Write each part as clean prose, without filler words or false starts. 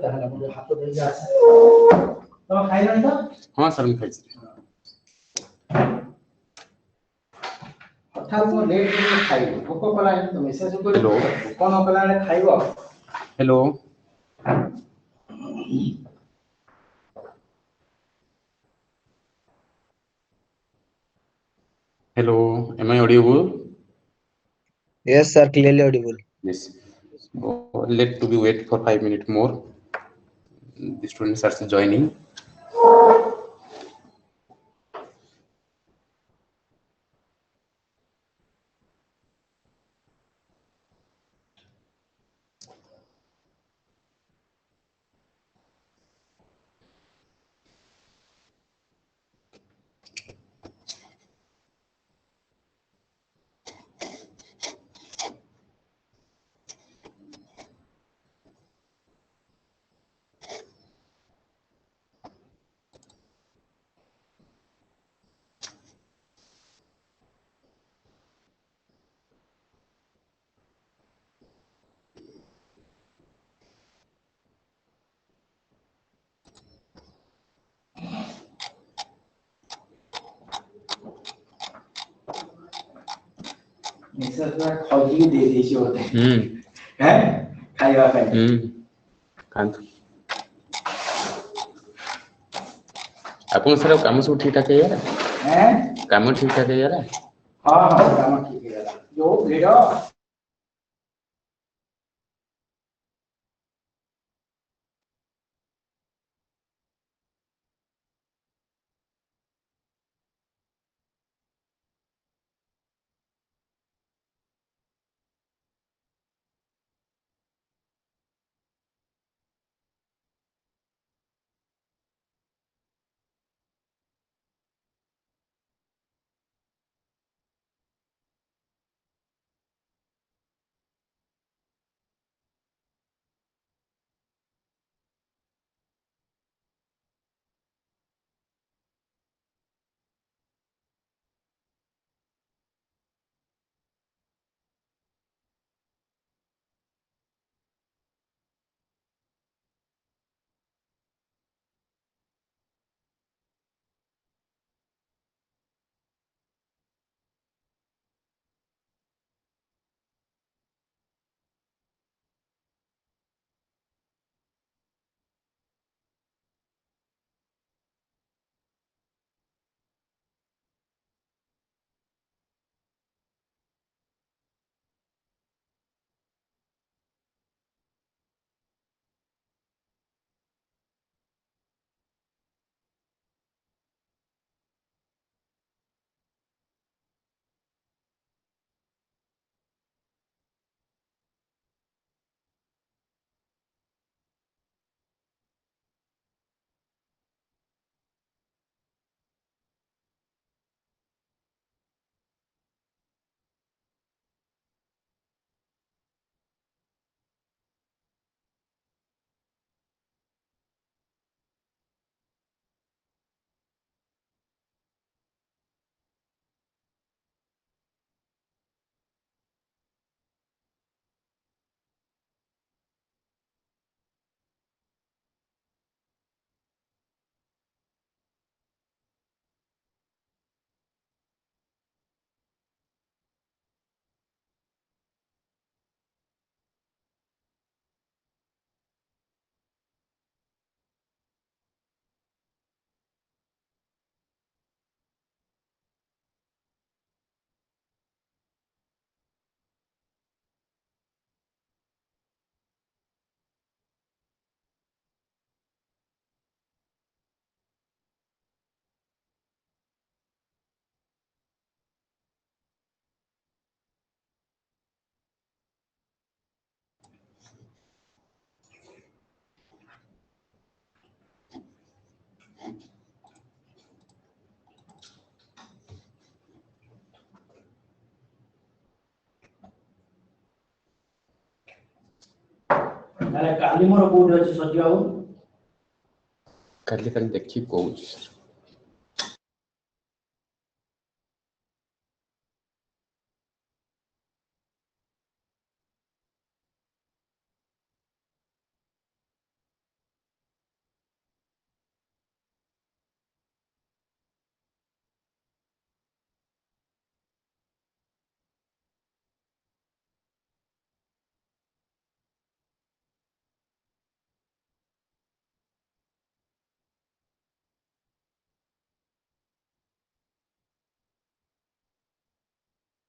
हाँ सर मैं hello hello, am I audible? Yes, sir, clearly audible. Yes. Let to be wait for 5 minutes more. The students are joining. ଆପଣ sir କାମ ସବୁ ଠିକ ଠାକ ହେଇଗଲା କାମ ଠିକ ଠାକ ହେଇଗଲା ହଁ କାମ ଠିକ ହେଇଗଲା ଯୋଉ ଭିଡ଼ ତାହେଲେ କାଲି ମୋର କୋଉଠି ଅଛି ସତ୍ୟ ବାବୁ କାଲି ଦେଖି କହୁଛି sir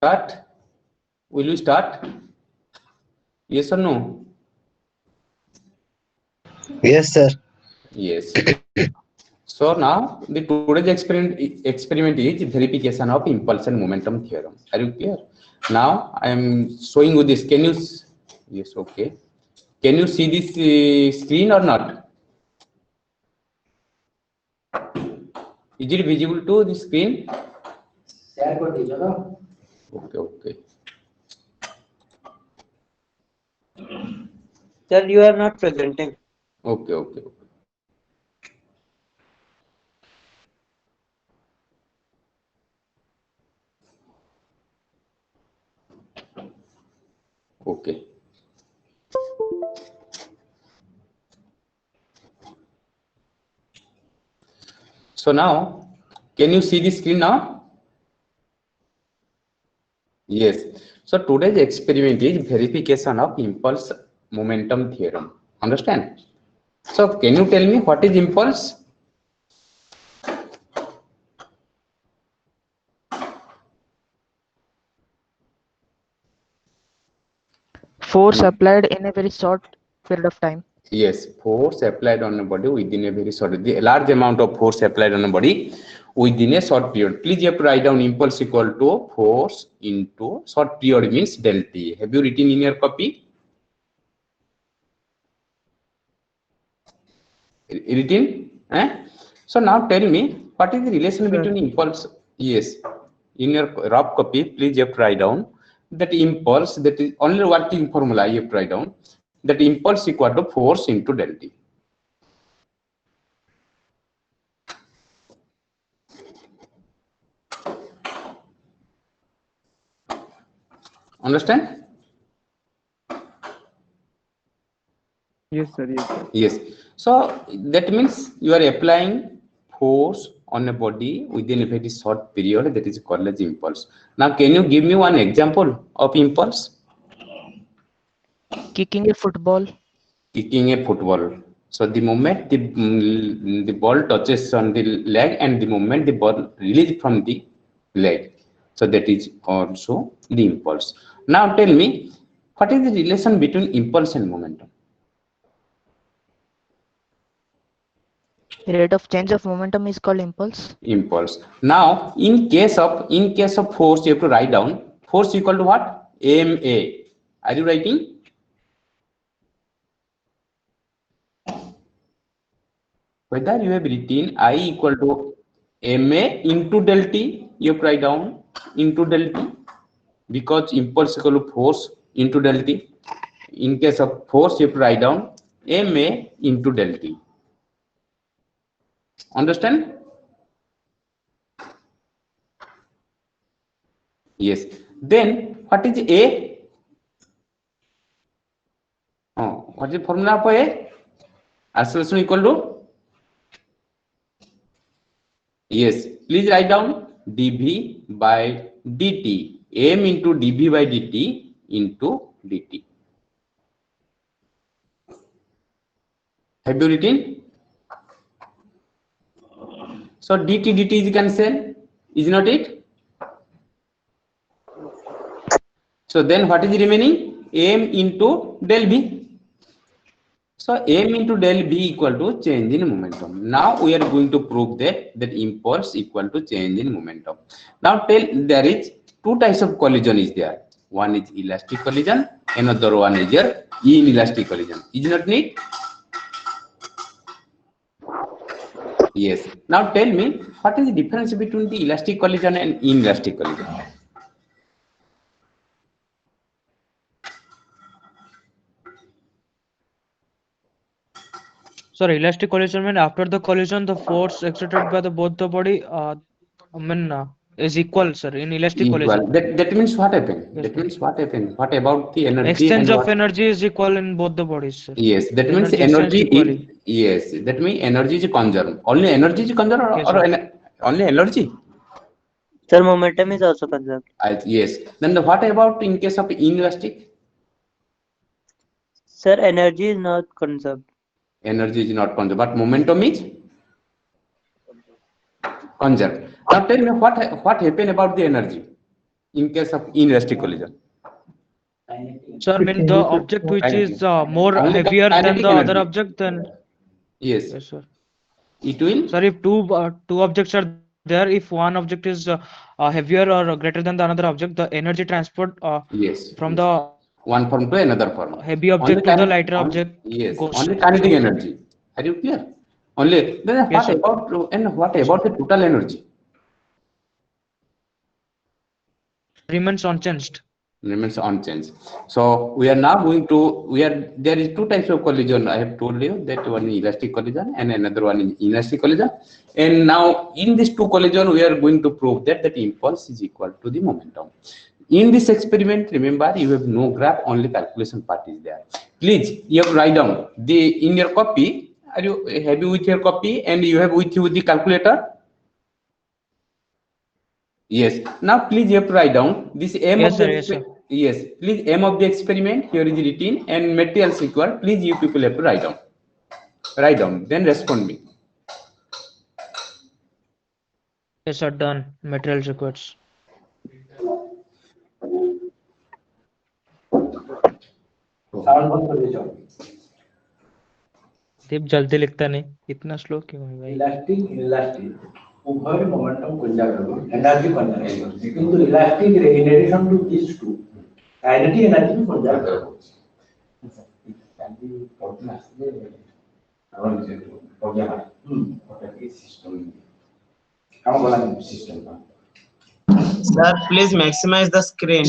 Start. Will you start? Yes or no? Yes, sir. Yes. So now the today's experiment is verification of impulse and momentum theorem. Are you clear? Now I am showing you this. Can you? Yes. Okay. Can you see this screen or not? Is it visible to the screen? Okay. Okay. Sir, you are not presenting. Okay. Okay. Okay. Okay. So now, can you see the screen now? Yes. So today's experiment is verification of impulse momentum theorem. Understand? So can you tell me what is impulse? Force applied in a very short period of time. Yes, force applied on a body within a very short, the large amount of force applied on a body within a short period. Please you have to write down impulse equal to force into short period means del T. Have you written in your copy? Written? Eh? So now tell me what is the relation Sir. between impulse? Yes, in your rough copy, please you have to write down that impulse, that is only working formula you have to write down, that impulse equal to force into del T. Understand? Yes, sir. Yes, sir. Yes. So that means you are applying force on a body within a very short period, that is called as impulse. Now, can you give me one example of impulse? Kicking a football. Kicking a football. So the moment the ball touches on the leg and the moment the ball released from the leg. So that is also the impulse. Now tell me, what is the relation between impulse and momentum? Rate of change of momentum is called impulse. Impulse. Now in case of force, you have to write down force equal to what? Ma. Are you writing? Whether you have written I equal to ma into del T, you have to write down into del T, because impulse equal to force into del T. In case of force, you have to write down ma into del T. Understand? Yes. Then what is A? Oh, what is the formula for A? Acceleration equal to? Yes, please write down dv by dt. M into dv by dt into dt. Have you written? So dt is cancel, is not it? So then what is remaining? M into del v. So m into del v equal to change in momentum. Now we are going to prove that impulse equal to change in momentum. Now there is two types of collision is there. One is elastic collision, another one is your inelastic collision. Is not it? Yes. Now tell me, what is the difference between the elastic collision and inelastic collision? Sorry, elastic collision means after the collision, the force exerted by the both the body, is equal, sir. In elastic Equal. collision, That means what happened? yes, That sir. means what happened? What about the energy Exchange and of what? energy is equal in both the bodies, sir. Yes, that The means energy exchanged energy. equally. Yes, that means energy is conserved. Only energy is conserved, Yes, or sir. only energy? Sir, momentum is also conserved. Yes. Then what about in case of inelastic? Sir, energy is not conserved. Energy is not conserved, but momentum is conserved. Now tell me what happened about the energy? in case of inelastic collision? Sir, I mean the object which Kinetic. is more Only the heavier than kinetic the other energy. object, then Yes, yes, sir. it will. Sir, if two objects are there, if one object is heavier or greater than the another object, the energy transport Yes, from yes. the One form to another form. heavy Only object to the lighter object yes, goes only same. kinetic energy. Are you clear? Only then Yes, what sir. about the total energy? Remains unchanged. Remains unchanged. So we are now going to there is two types of collision. I have told you that one is elastic collision and another one is inelastic collision. And now in these two collision, we are going to prove that impulse is equal to the momentum. In this experiment, remember you have no graph, only calculation part is there. Please, you have write down in your copy. Are you happy with your copy and you have with you the calculator? Yes. Now please you have to write down this m Yes, of the sir. Yes, sir. yes. Please m of the experiment here is written and materials required. Please you people have to write down. Write down. Then respond me. Yes, sir. Done. Materials requires. दीप जल्दी लिखता नहीं, इतना slow क्यों है भाई? Elastic उभय momentum conserve energy conserve किंतु elastic रे in addition to this to kinetic energy conserve करबो कांदी पॉइंट आसे आवन जे प्रोग्राम ओके सिस्टम काम वाला सिस्टम का Sir, please maximize the screen.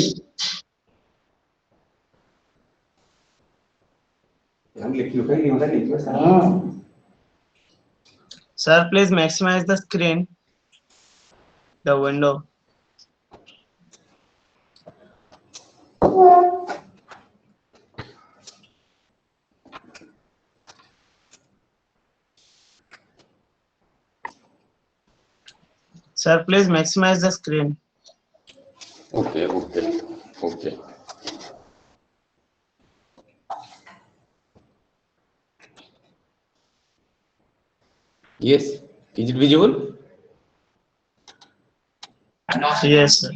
हम लिख लो कहीं होता नहीं sir Sir, please maximize the screen. The window. Sir, please maximize the screen. Okay. Yes. Is it visible? Yes, sir.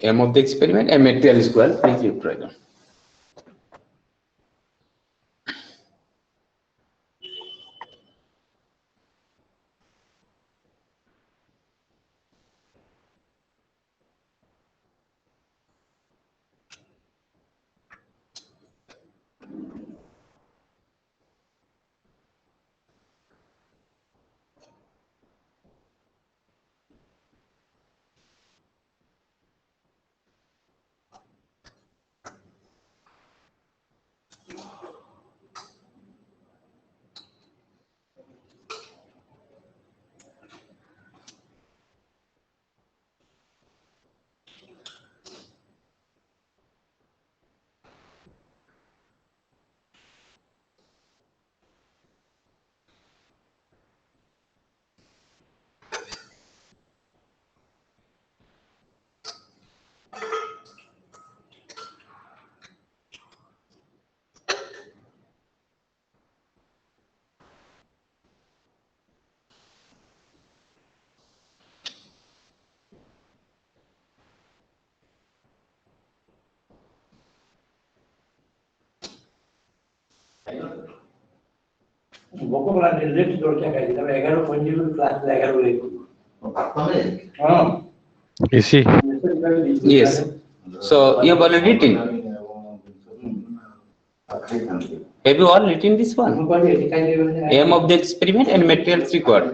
M of the experiment and material square. Please you try down. Boko वाला direct जोड़ क्या करेगा तब 11.0 class 11 लेको हां इसी Yes. So you have already written. Have you all written this one? M of the experiment and materials required.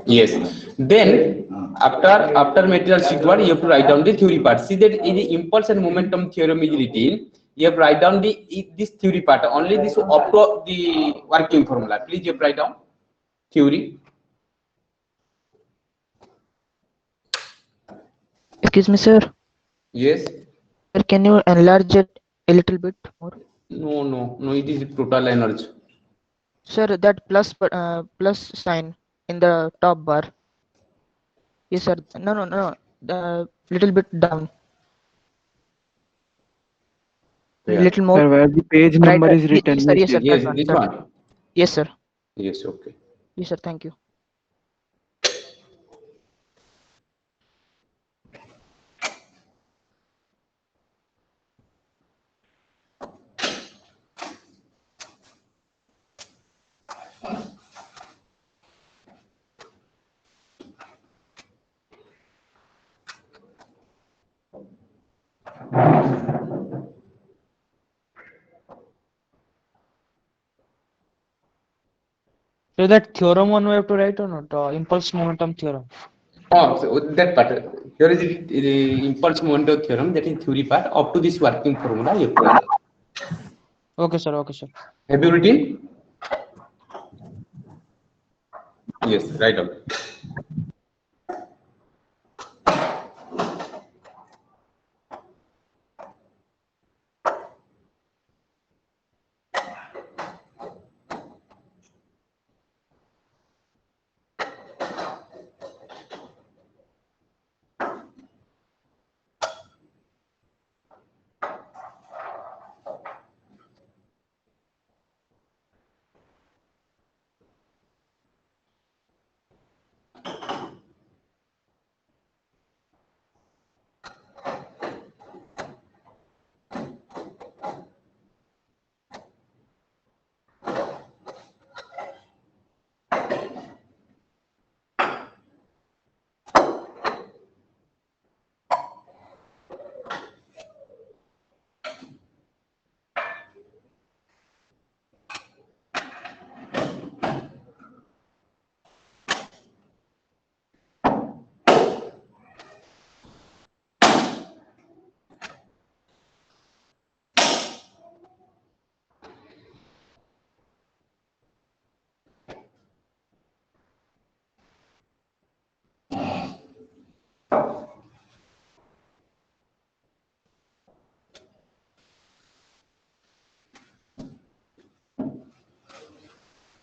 Yes. Then after materials required, you have to write down the theory part. See that in the impulse and momentum theorem is written. You have to write down this theory part. Only this up to the working formula. Please you have to write down theory. Excuse me, sir. Yes. Sir, can you enlarge it a little bit more? No. It is total energy. Sir, that plus sign in the top bar. Yes, sir. No. Little bit down. Yeah. Little more. Sir, where the page Right, number is written. yes, sir. Yes, That one, this that one. Yes, sir. Yes, okay. Yes, sir. Thank you. So that theorem one we have to write or not? Impulse momentum theorem. Oh, so that part. Here is the impulse momentum theorem, that is theory part. Up to this working formula, you have to write. Okay, sir. Okay, sir. Have you written? Yes, right on.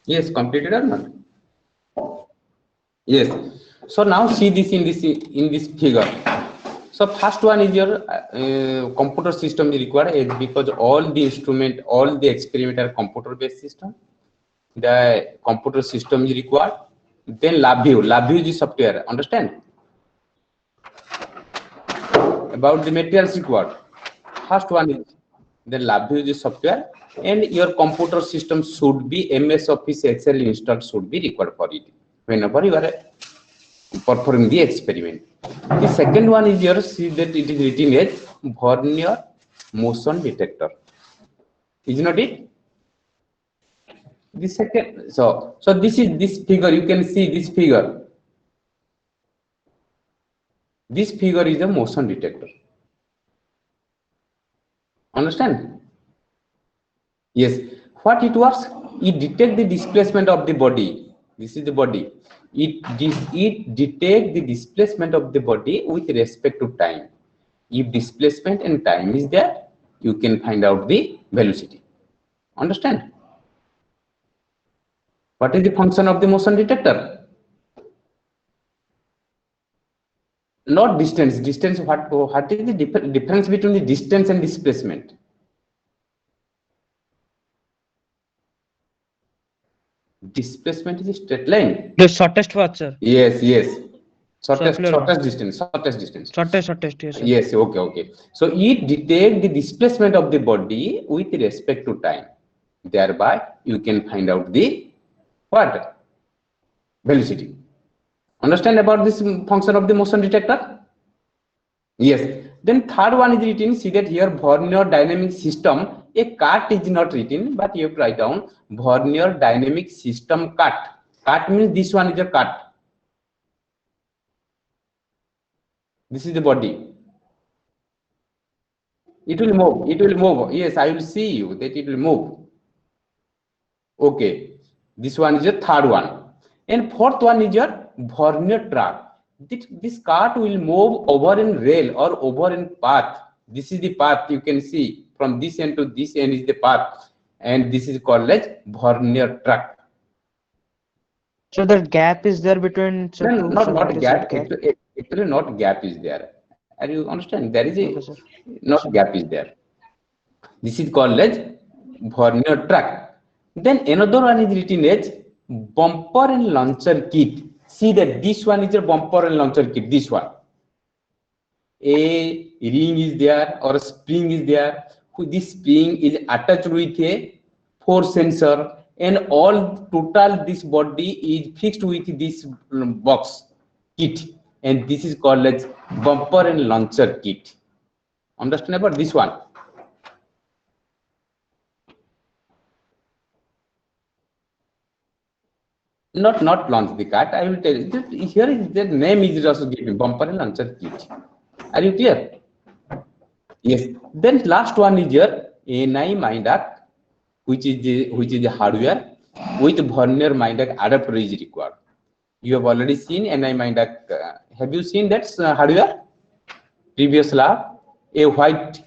Yes, completed or not? Yes. So now see this in this figure. So first one is your computer system is required, because all the instrument, all the experiment are computer based system. The computer system is required. Then LabVIEW is the software. Understand? About the materials required. First one is the LabVIEW is the software, and your computer system should be MS Office Excel installed should be required for it whenever you are performing the experiment. The second one is your, see that it is written as Vernier motion detector. Is not it? The second, so this is this figure. You can see this figure. This figure is a motion detector. Understand? Yes. What it works? It detects the displacement of the body. This is the body. It detects the displacement of the body with respect to time. If displacement and time is there, you can find out the velocity. Understand? What is the function of the motion detector? Not distance. Distance. What is the difference between the distance and displacement? Displacement is a straight line. The shortest path, sir. Yes, yes. Shortest Circular distance. Shortest, yes, sir. Yes, okay. So it detects the displacement of the body with respect to time. Thereby, you can find out the what? Velocity. Understand about this function of the motion detector? Yes. Then third one is written. See that here Vernier dynamic system. A cut is not written, but you have to write down Vernier dynamic system cut. Cut means this one is a cut. This is the body. It will move. It will move. Yes, I will see you that it will move. Okay. This one is the third one. And fourth one is your Vernier track. This cart will move over in rail or over in path. This is the path you can see from this end to this end is the path, and this is called as Vernier track. So that gap is there between No, two. not So not what is gap. that gap? Actually, not gap is there. Are you understand? There is a Okay, sir. not Sir. gap is there. This is called as Vernier track. Then another one is written as bumper and launcher kit. See that this one is a bumper and launcher kit. This one, a ring is there or a spring is there. This spring is attached with a force sensor, and all total this body is fixed with this box kit, and this is called as bumper and launcher kit. Understand about this one? Not launch the cart. I will tell you. Here is the name is also given bumper and launcher kit. Are you clear? Yes. Then last one is your NI Mindac, which is the hardware with Vernier Mindac adapter is required. You have already seen NI Mindac. Have you seen that hardware? Previous lab, a white.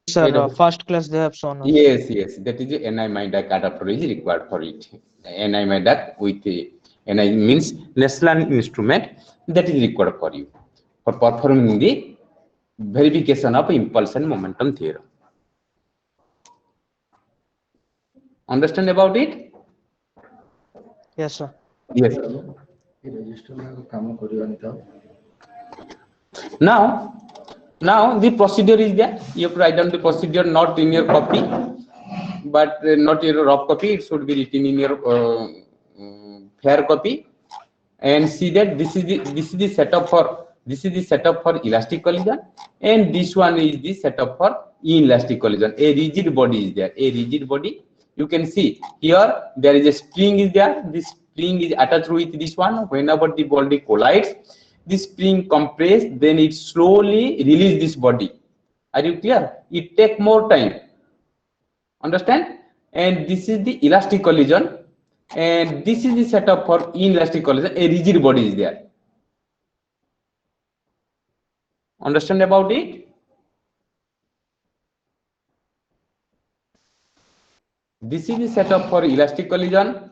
Sir, first class they have shown us. Yes, that is the NI Mindac adapter is required for it. NI Mindac with NI means National Instrument, that is required for you for performing the verification of impulse and momentum theorem. Understand about it? Yes, sir. Yes. Now the procedure is there. You have to write down the procedure, not in your copy, but not your rough copy. It should be written in your fair copy. And see that this is the setup for elastic collision, and this one is the setup for inelastic collision. A rigid body is there. A rigid body. You can see here there is a spring is there. This spring is attached with this one. Whenever the body collides, this spring compress, then it slowly release this body. Are you clear? It take more time. Understand? And this is the elastic collision, and this is the setup for inelastic collision. A rigid body is there. Understand about it? This is the setup for elastic collision.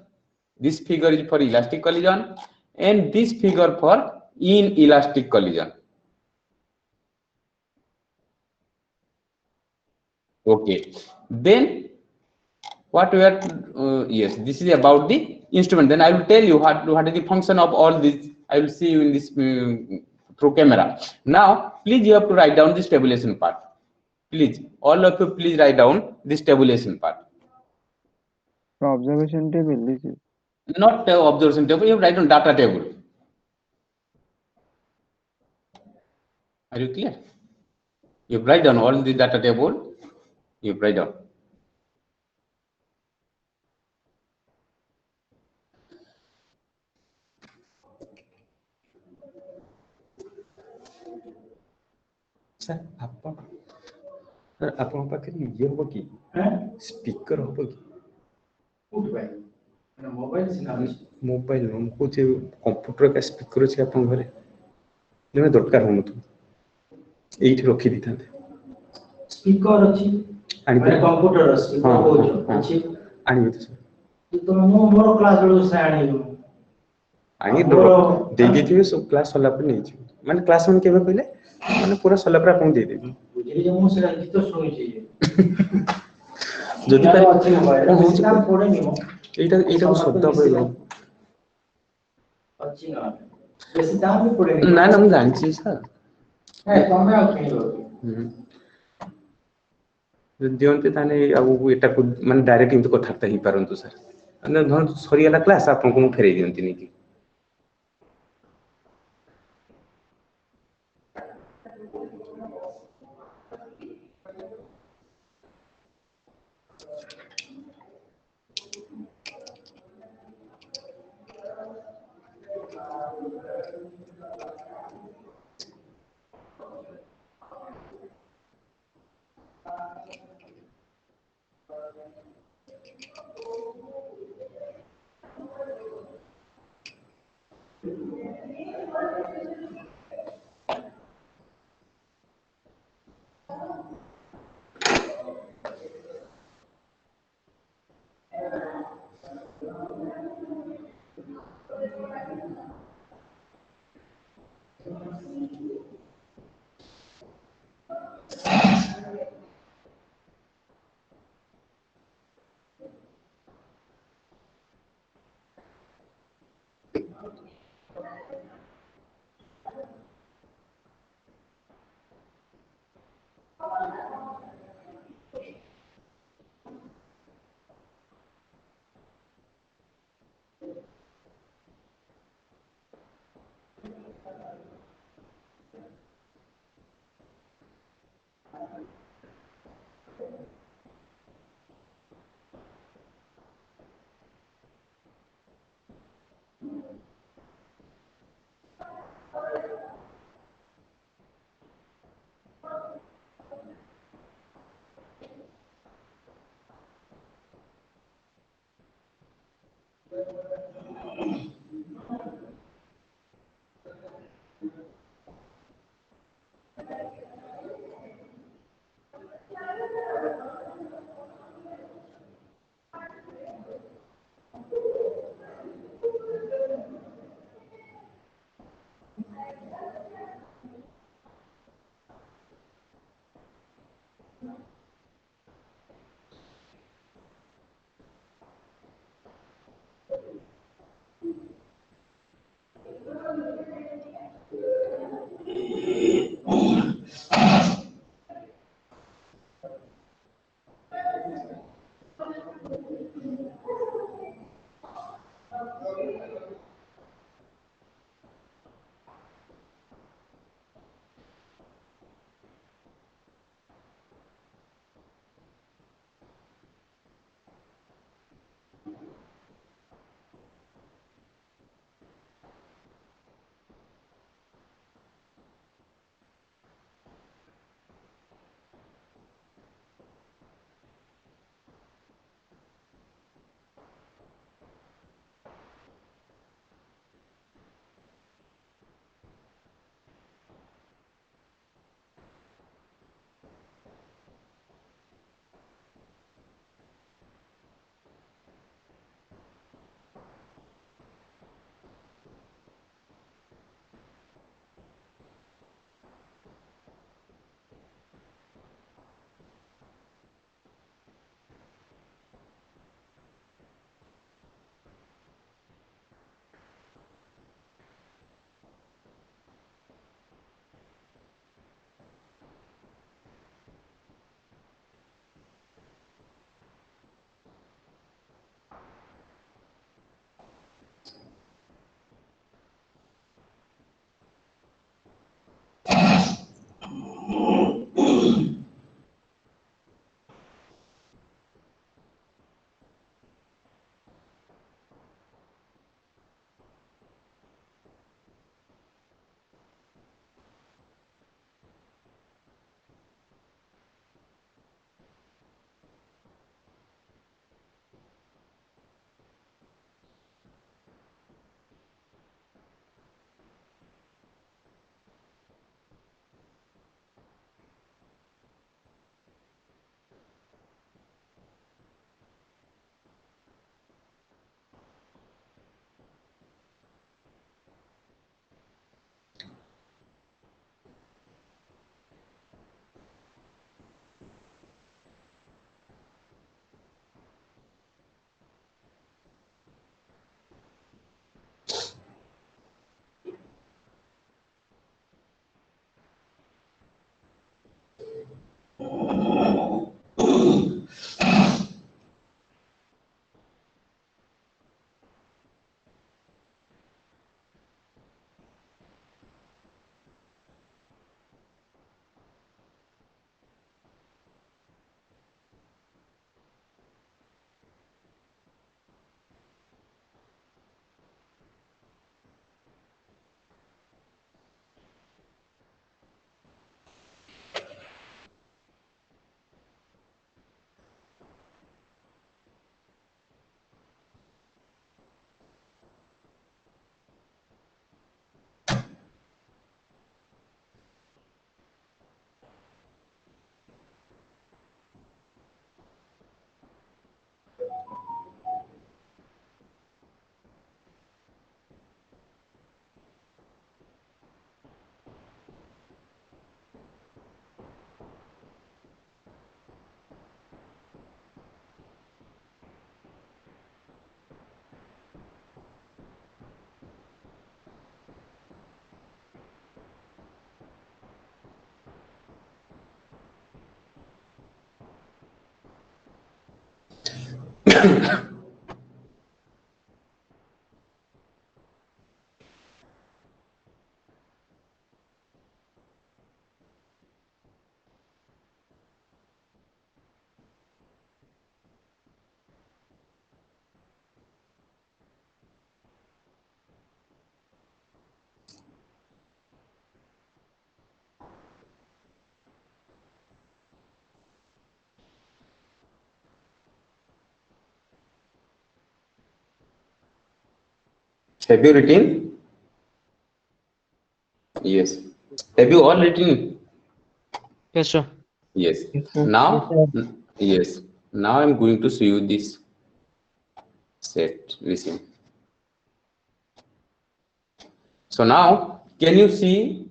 This figure is for elastic collision, and this figure for inelastic collision. Okay. Then what we are yes, this is about the instrument. Then I will tell you what is the function of all this. I will see you in this through camera. Now, please you have to write down this tabulation part. Please, all of you, please write down this tabulation part. Observation table, this is. Not observation table. You have write down data table. Are you clear? You write down all the data table. You write down. Sir, ଆପଣଙ୍କ ପାଖରେ ଇଏ ହବ କି speaker ହବ କି mobile ମୁଁ କହୁଛି computer का ସ୍ପିକର ଅଛି ଆପଣଙ୍କ ଘରେ ଯେବେ ଦରକାର ହଉନଥିବ ଏଇଠି ରଖି ଦେଇଥାନ୍ତେ ସ୍ପିକର ଅଛି ମାନେ କମ୍ପ୍ୟୁଟର ସ୍ପିକର କହୁଛ ଅଛି ଆଣିବେ ତ ସାର୍ ତ ମୁଁ ମୋର କ୍ଲାସ ବେଳକୁ ସେ ଆଣିବି ଆଣି ଦେଇଥିବେ ସବୁ କ୍ଲାସ ସରିଲା ପରେ ନେଇଯିବେ ମାନେ କ୍ଲାସ ମାନେ କେବେ କହିଲେ ମାନେ ପୁରା ସରିଲା ପରେ ଆପଣଙ୍କୁ ଦେଇଦେବି ବୁଝିଲି ଯେ ମୁଁ ସେଟା ଗୀତ ଶୁଣିଛି ଯଦି କଣ ହଉଛି କାମ ପଡେନି ମୁଁ ଏଇଟା ଶବ୍ଦ କହିବ ଅଛି ନା ବେଶୀ ଦାମ ବି ପଡେନି ନା ମୁଁ ଜାଣିଛି ସାର୍ ତମେ ଆଉ କିଣିବ ଯଦି ଦିଅନ୍ତେ ତାହେଲେ ଆଉ ଏଟାକୁ ମାନେ ଡାଇରେକ୍ଟ ଏମିତି କଥାବାର୍ତ୍ତା ହେଇପାରନ୍ତୁ ସାର୍ ମାନେ ଧରନ୍ତୁ ସରିଗଲା କ୍ଲାସ ଆପଣଙ୍କୁ ମୁଁ ଫେରେଇ ଦିଅନ୍ତି ନେଇକି Have you written? Yes. Have you all written? Yes, sir. Yes. Yes, sir. Now, yes. Now I'm going to show you this set. Listen. So now, can you see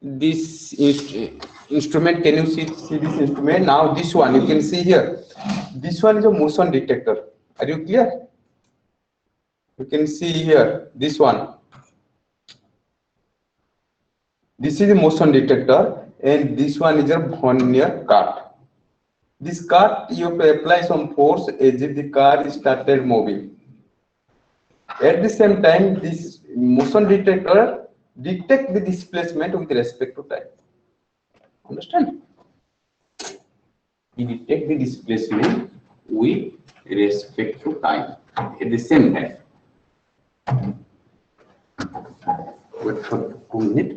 this instrument? Can you see this instrument? Now this one you can see here. This one is a motion detector. Are you clear? You can see here this one. This is a motion detector, and this one is a vernier cart. This cart you apply some force as if the car started moving. At the same time, this motion detector detect the displacement with respect to time. Understand? It detect the displacement with respect to time at the same time. Wait for 2 minutes.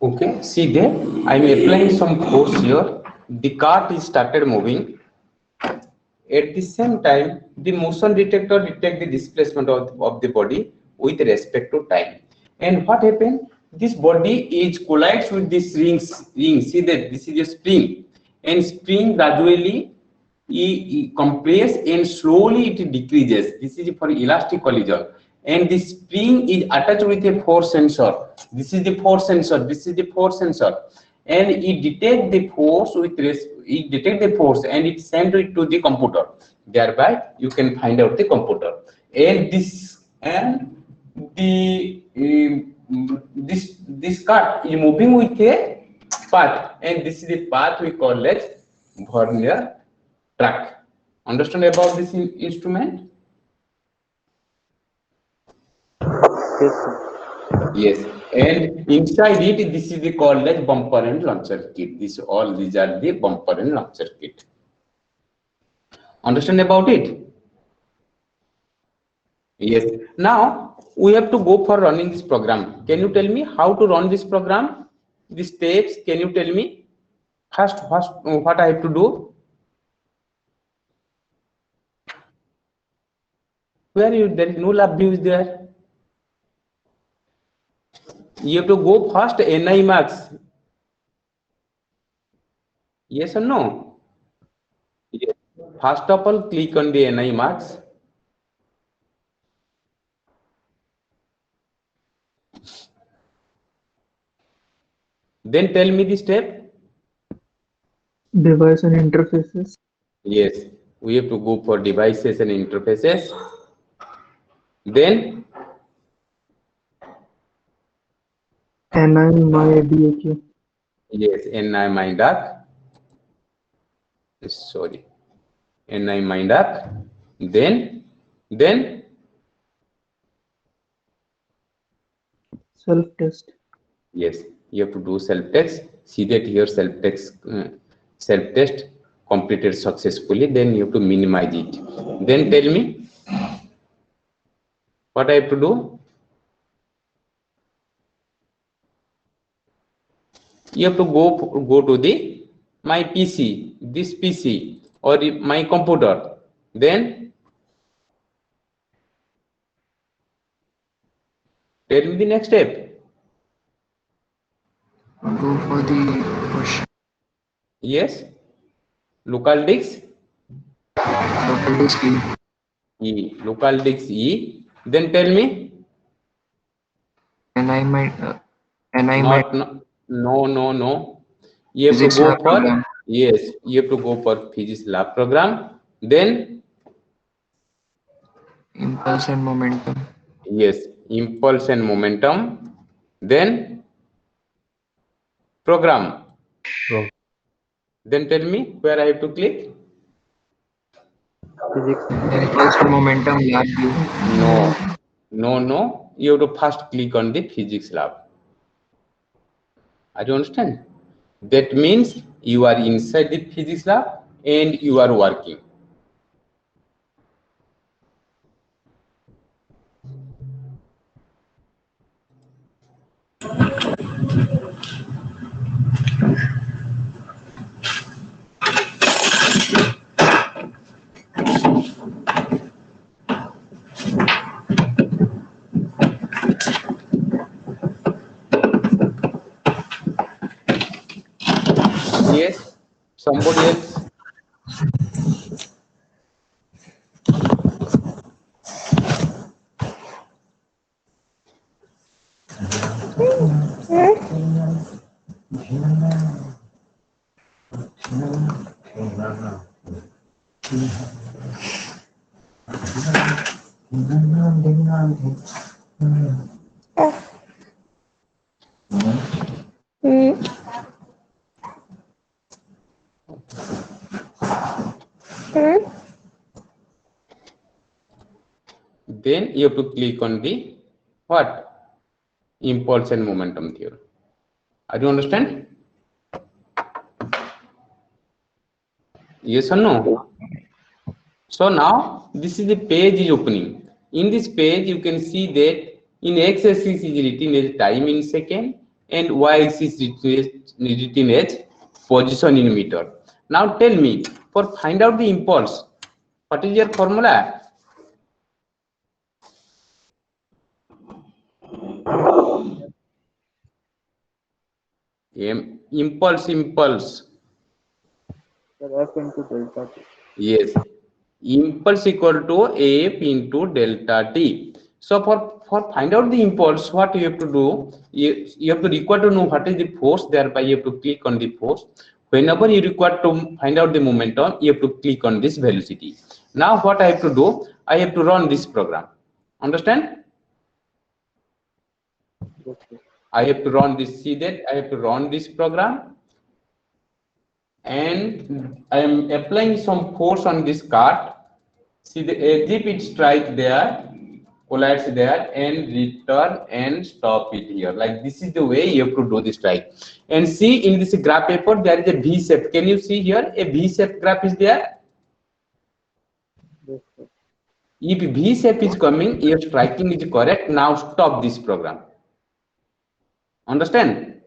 Okay, see there, I'm applying some force here. The cart is started moving. At the same time, the motion detector detect the displacement of the body with respect to time. And what happened? This body is collides with this ring. See that this is a spring, and spring gradually compress and slowly it decreases. This is for elastic collision. And the spring is attached with a force sensor. This is the force sensor. This is the force sensor, and it detect the force it detect the force and it send it to the computer. Thereby, you can find out the computer. And this cart is moving with a path, and this is the path we call as vernier track. Understand about this instrument? Yes, sir. Yes, and inside it, this is the called as bumper and launcher kit. These are the bumper and launcher kit. Understand about it? Yes. Now we have to go for running this program. Can you tell me how to run this program? The steps. Can you tell me first what I have to do? Where you there is no lab view is there. You have to go first NI marks. Yes or no? Yes. First of all, click on the NI marks. Then tell me the step. Device and interfaces. Yes, we have to go for devices and interfaces. Then NI my DAQ. yes, NI MindArc. Sorry, NI MindArc. Then Self test. yes, you have to do self test. See that here self test completed successfully. Then you have to minimize it. Then tell me what I have to do. You have to go to the my PC, this PC or my computer. Then tell me the next step. Go for the push. Yes, local disk Local disk E. E, local disk E. Then tell me NI might Not no. You have to physics go lab for program. yes. You have to go for physics lab program. Then Impulse and momentum. yes, impulse and momentum. Then program. Then tell me where I have to click. Physics. Impulse and momentum lab view. No. You have to first click on the physics lab. Are you understand? That means you are inside the physics lab and you are working. Yes, somebody else. Then you have to click on the what? Impulse and momentum theory. Are you understand? Yes or no? So now this is the page is opening. In this page, you can see that in x-axis is written as time in second and y-axis is written as position in meter. Now tell me, for find out the impulse, what is your formula? Impulse. Sir, F into delta T. Yes. Impulse equal to F into delta T. So for find out the impulse, what you have to do, you have to require to know what is the force, thereby you have to click on the force. Whenever you require to find out the momentum, you have to click on this velocity. Now what I have to do, I have to run this program. Understand? Yes, sir. I have to run this, see that I have to run this program. And I am applying some force on this cart. See the as if it strike there, collides there, and return and stop it here. Like this is the way you have to do the strike. And see in this graph paper there is a V shape. Can you see here a V shape graph is there? Yes, sir. If V shape is coming, your striking is correct. Now stop this program. Understand?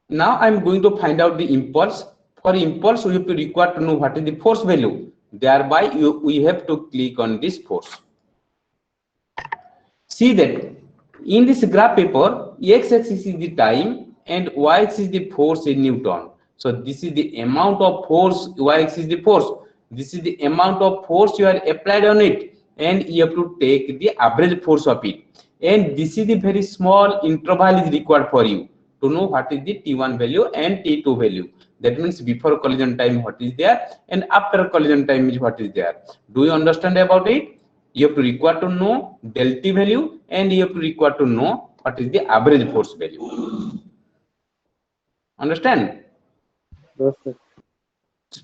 Now I'm going to find out the impulse. For impulse, we have to require to know what is the force value. Thereby, we have to click on this force. See that in this graph paper, x-axis is the time and y-axis is the force in Newton. So this is the amount of force, y-axis is the force. This is the amount of force you are applied on it, and you have to take the average force of it. And this is the very small interval is required for you to know what is the T1 value and T2 value. That means before collision time what is there and after collision time is what is there. Do you understand about it? You have to require to know del T value and you have to require to know what is the average force value. Understand? Yes, sir.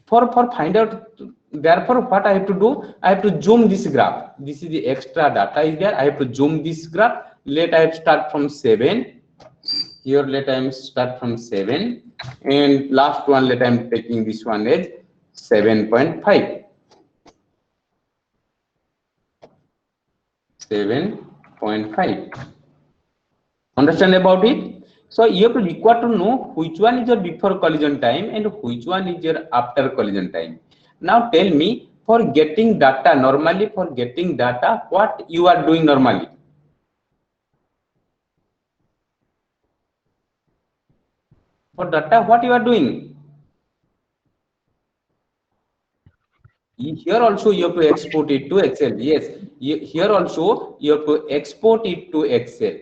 For find out, therefore what I have to do, I have to zoom this graph. This is the extra data is there. I have to zoom this graph. Let I start from 7. Here let I start from 7 and last one let I am taking this one as 7.5. 7.5. Understand about it? So you have to require to know which one is your before collision time and which one is your after collision time. Now tell me, for getting data, normally for getting data, what you are doing normally? For data, what you are doing? Here also you have to export it to Excel. Yes, here also you have to export it to Excel.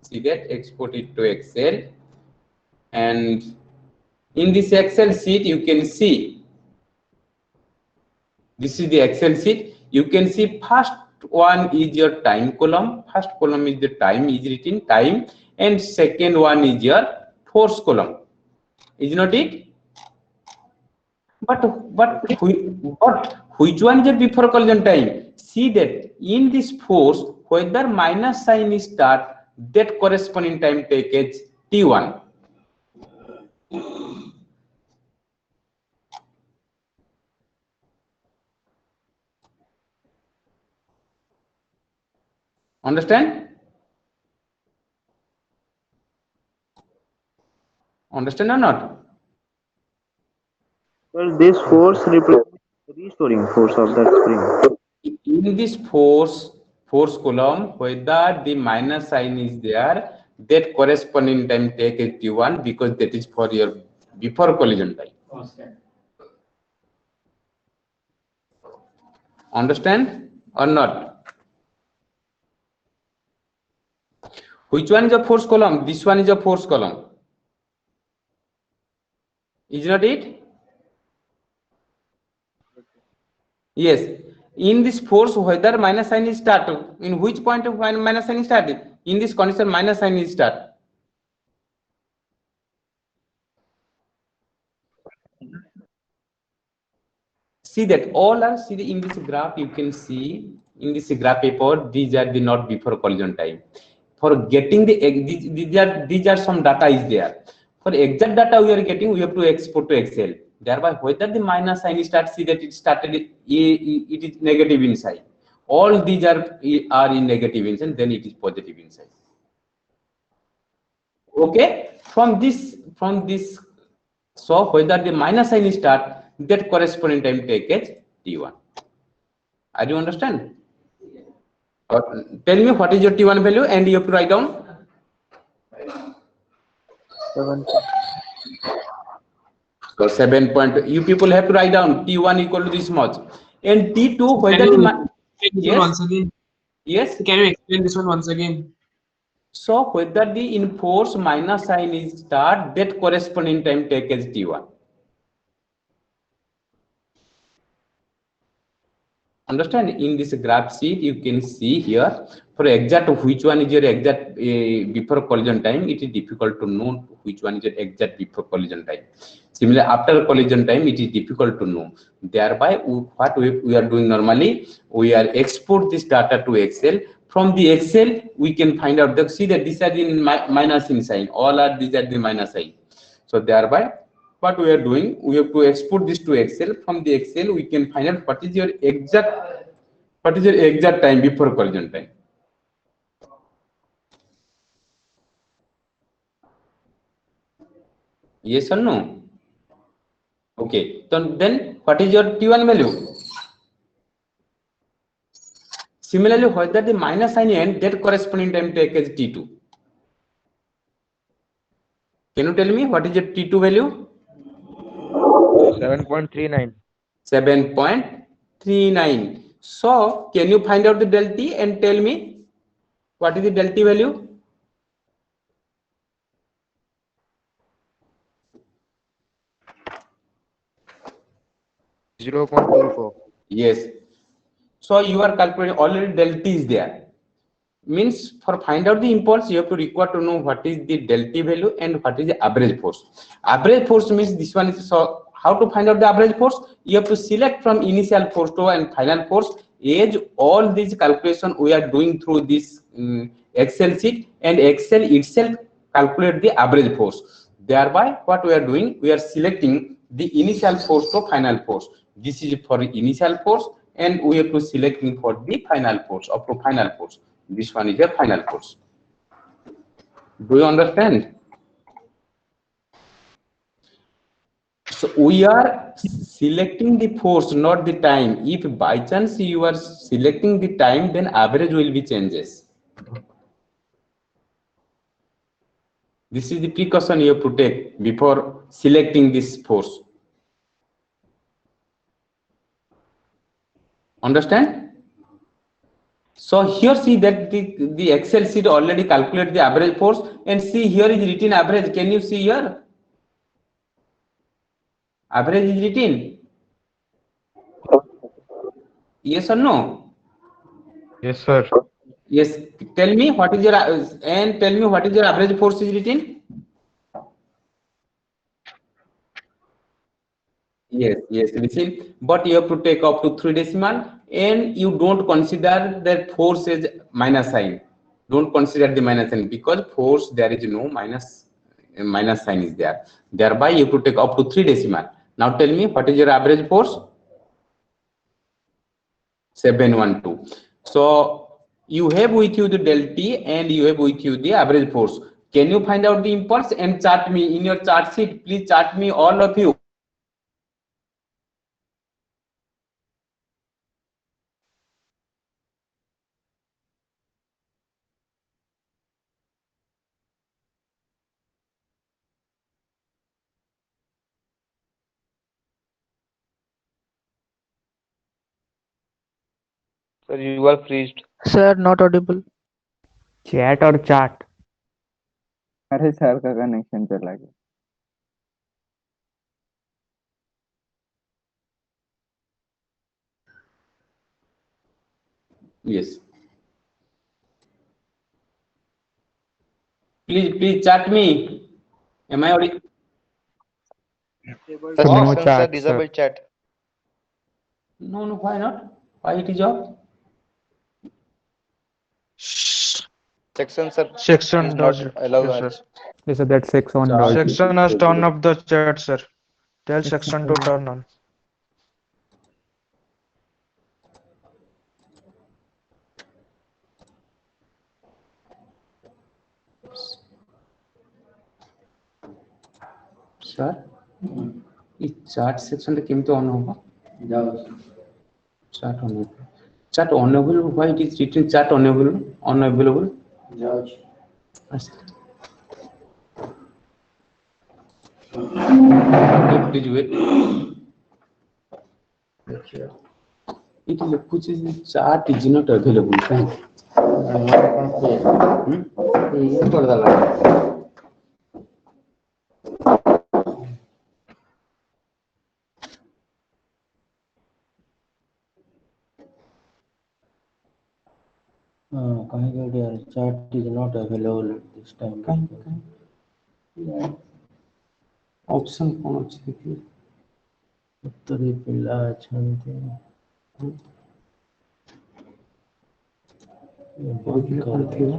See that, export it to Excel, and in this Excel sheet you can see, this is the Excel sheet. You can see first one is your time column. First column is the time is written time, and second one is your force column. Is not it? But which one is your before collision time? See that in this force, whether minus sign is start, that corresponding time take as T1. Understand? Understand or not? Sir, this force represents restoring force of that spring. In this force column, whether the minus sign is there, that corresponding time take as T1, because that is for your before collision time. Understand or not? Which one is a force column? This one is a force column. Is not it? Yes. In this force, whether minus sign is start, in which point of minus sign is started? In this condition, minus sign is start. See that all are, see in this graph, you can see in this graph paper, these are the not before collision time. For getting the these are some data is there. For exact data we are getting, we have to export to Excel. Thereby, whether the minus sign starts, see that it started, it is negative inside. All these are in negative inside, then it is positive inside. Okay, from this, so whether the minus sign start, that corresponding time take as T1. Are you understand? Tell me what is your T1 value, and you have to write down. 7. So 7 point, you people have to write down T1 equal to this much, and T2 whether the yes, once again. yes. Can you explain this one once again? So whether the in force minus sign is start, that corresponding time take as T1. Understand? In this graph sheet you can see here, for exact which one is your exact before collision time, it is difficult to know which one is your exact before collision time. Similarly, after collision time, it is difficult to know. Thereby, what we are doing normally, we are export this data to Excel. From the Excel, we can find out the, see that these are in minus in sign, all are these are the minus sign. So thereby, what we are doing, we have to export this to Excel. From the Excel, we can find out what is your exact time before collision time. Yes or no? Okay, so then what is your T1 value? Similarly, whether the minus sign end, that corresponding time take as T2. Can you tell me what is your T2 value? 7.39. 7.39. So can you find out the del T and tell me what is the del T value? 0.24. Yes. So you are calculating already del T is there. Means for find out the impulse, you have to require to know what is the del T value and what is the average force. Average force means this one is, so how to find out the average force? You have to select from initial force to and final force. As all these calculation we are doing through this Excel sheet, and Excel itself calculate the average force. Thereby, what we are doing, we are selecting the initial force to final force. This is for initial force, and we have to selecting for the final force up to final force. This one is a final force. Do you understand? So we are selecting the force, not the time. If by chance you are selecting the time, then average will be changes. This is the precaution you have to take before selecting this force. Understand? So here see that the Excel sheet already calculate the average force, and see here is written average. Can you see here? Average is written. Yes or no? Yes, sir. Yes. Tell me what is your and tell me what is your average force is written. Yes, yes, listen. But you have to take up to 3 decimal, and you don't consider that force as minus sign. Don't consider the minus sign, because force there is no minus sign is there. Thereby you have to take up to 3 decimal. Now tell me what is your average force? 712. So you have with you the del T and you have with you the average force. Can you find out the impulse and chart me in your chart sheet? Please chart me all of you. Sir, you are freezed. Sir, not audible. Chat और chart अरे sir का connection चला गया. Yes. Please chart me. Am I audible? Sir, no section, sir, chat, disable chat. No, no, why not? Why it is off? Section, sir, section is does not it. allowed. Yes, sir. Yes, sir, that section Chart. does it. Section has turn up the chat, sir. Tell section to turn on. Sir, इस chart section रे केमते on होगा? जाओ chart on chart unavailable, why it is written chart unavailable unavailable? जाओ please wait. It लिखुଛି chart is not available. ଆମର କଣ ହୁଏ ଇଏ କରିଦେଲା କାହିଁକି ଗୋଟେ chart is not available this time. Option कौन ଅଛି ଦେଖିବେ? ଉତ୍ତରୀ ପିଲା ଅଛନ୍ତି ଦେଖିଲେ କଣ ଥିବ?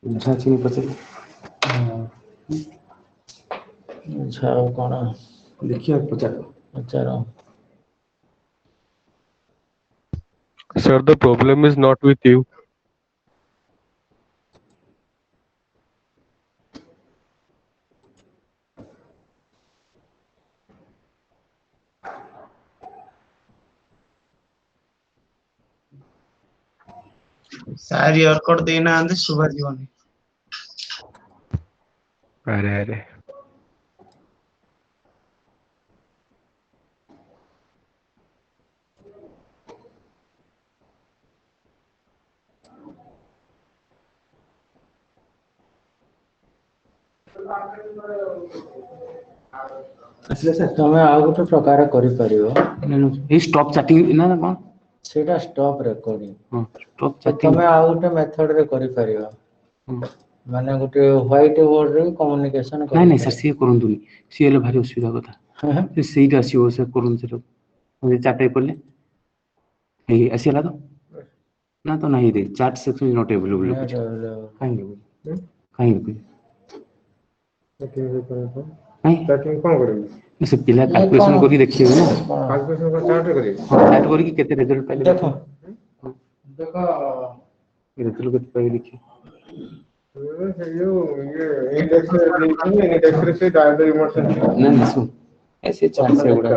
ବୁଝା ଚିନି ପଚାରିଲେ ଆଚ୍ଛା ଆଉ କ'ଣ ଦେଖିବା ପଚାର. ପଚାର. Sir, the problem is not with you. Sir ଇୟର କଡ୍ ଦେଇନାହାନ୍ତି ଶୁଭାଯିବନି. अरे ଆସିଲା ସାର୍. ତମେ ଆଉ ଗୋଟେ ପ୍ରକାର କରିପାରିବ. ଏଇ ଷ୍ଟପ୍ ଚାଟିଂ ନା କ'ଣ? ସେଇଟା ଷ୍ଟପ୍ ରେକର୍ଡିଂ. ହଁ, ଷ୍ଟପ୍ ତ ଚାଟିଂ. ତମେ ଆଉ ଗୋଟେ ମେଥଡରେ କରିପାରିବ. ମାନେ ଗୋଟେ ହ୍ୱାଇଟ ବୋର୍ଡରେ କମ୍ୟୁନିକେସନ ନାଇଁ ନାଇଁ ସାର୍, ସିଏ କରନ୍ତୁନି. ସିଏ ହେଲେ ଭାରି ଅସୁବିଧା କଥା. କରିପାରିବ. ସେ ସେଇଟା ଆସିବ, ସେ କରନ୍ତୁ ସେଟା. ଚାର୍ଟ କଲେ ହେଇ ଆସିଲା ତ ନା ତ ନାହିଁ ରେ ଚାର୍ଟ ସେକ୍ସନ ନଟ୍ ଆଭେଲେବଲ ଲେଖୁଛି. କାହିଁକି କାହିଁକି କ'ଣ କରିବି? ସେ ପିଲା କାଲକୁଲେସନ କରିକି ଦେଖିବେ ନା. ଚାର୍ଟ କରିକି କେତେ ରେଜଲ୍ଟ ପାଇଲେ ଦେଖ ଦେଖ ରେଜଲ୍ଟ କେତେ ପାଇଲେ ଦେଖିବେ. ନା ନା ଶୁଣ, ସେ ଚାର୍ଟ ସେଗୁଡା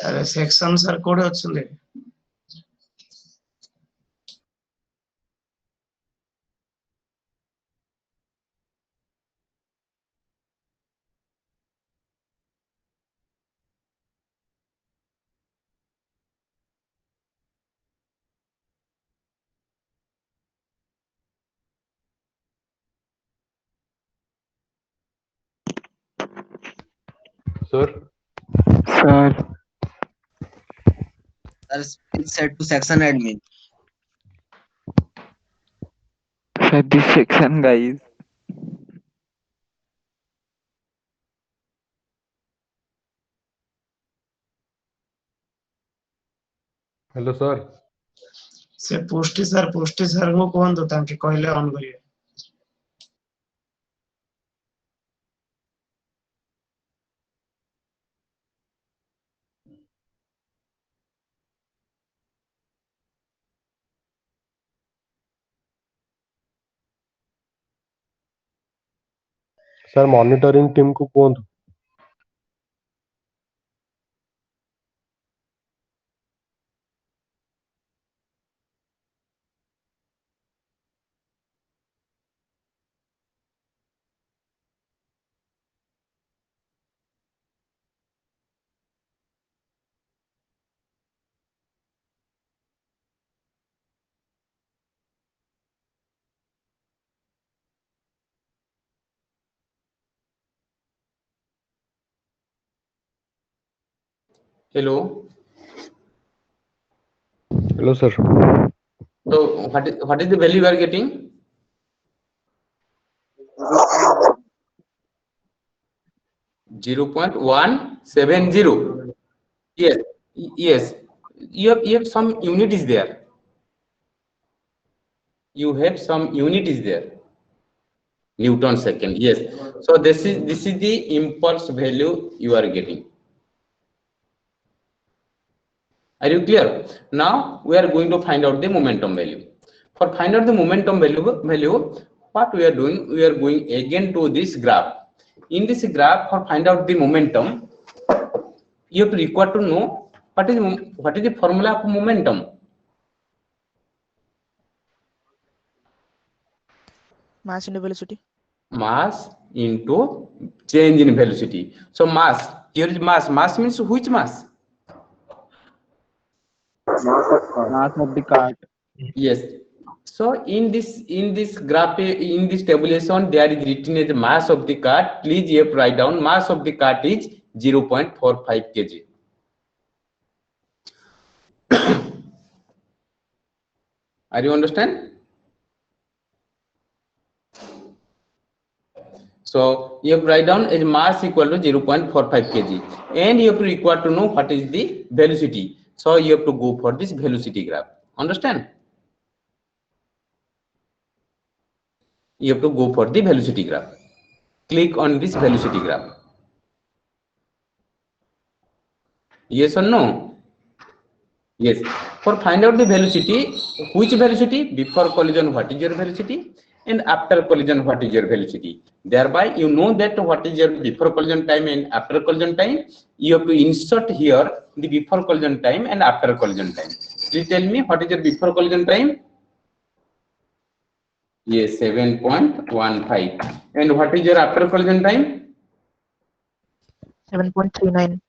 सर सेक्शन सर कोड अच्छे Sir, Sir, Sir, it's set to section admin. sir, this section, guys. hello sir. से पुष्टि सर को कहतो तांके कहले ऑन करिए Sir, monitoring team को कौन? Hello. Hello sir. So what is the value you are getting? 0.170. Yes, yes. You have some unit is there. You have some unit is there. Newton second. Yes. So this is the impulse value you are getting. Are you clear? Now we are going to find out the momentum value. For find out the momentum value, what we are doing? We are going again to this graph. In this graph, for find out the momentum, you have to require to know what is the formula of momentum. Mass into velocity. Mass into change in velocity. So mass, here is mass. Mass means which mass? Mass of the cart. Yes. So in this graph, in this tabulation, there is written as mass of the cart. Please you have to write down mass of the cart is 0.45 kg. Are you understand? So you have to write down as mass equal to 0.45 kg, and you have to require to know what is the velocity. So you have to go for this velocity graph. Understand? You have to go for the velocity graph. Click on this velocity graph. Yes or no? Yes. For find out the velocity, which velocity? Before collision, what is your velocity? And after collision, what is your velocity? Thereby, you know that what is your before collision time and after collision time. You have to insert here the before collision time and after collision time. Please tell me what is your before collision time? Yes, 7.15. And what is your after collision time? 7.39.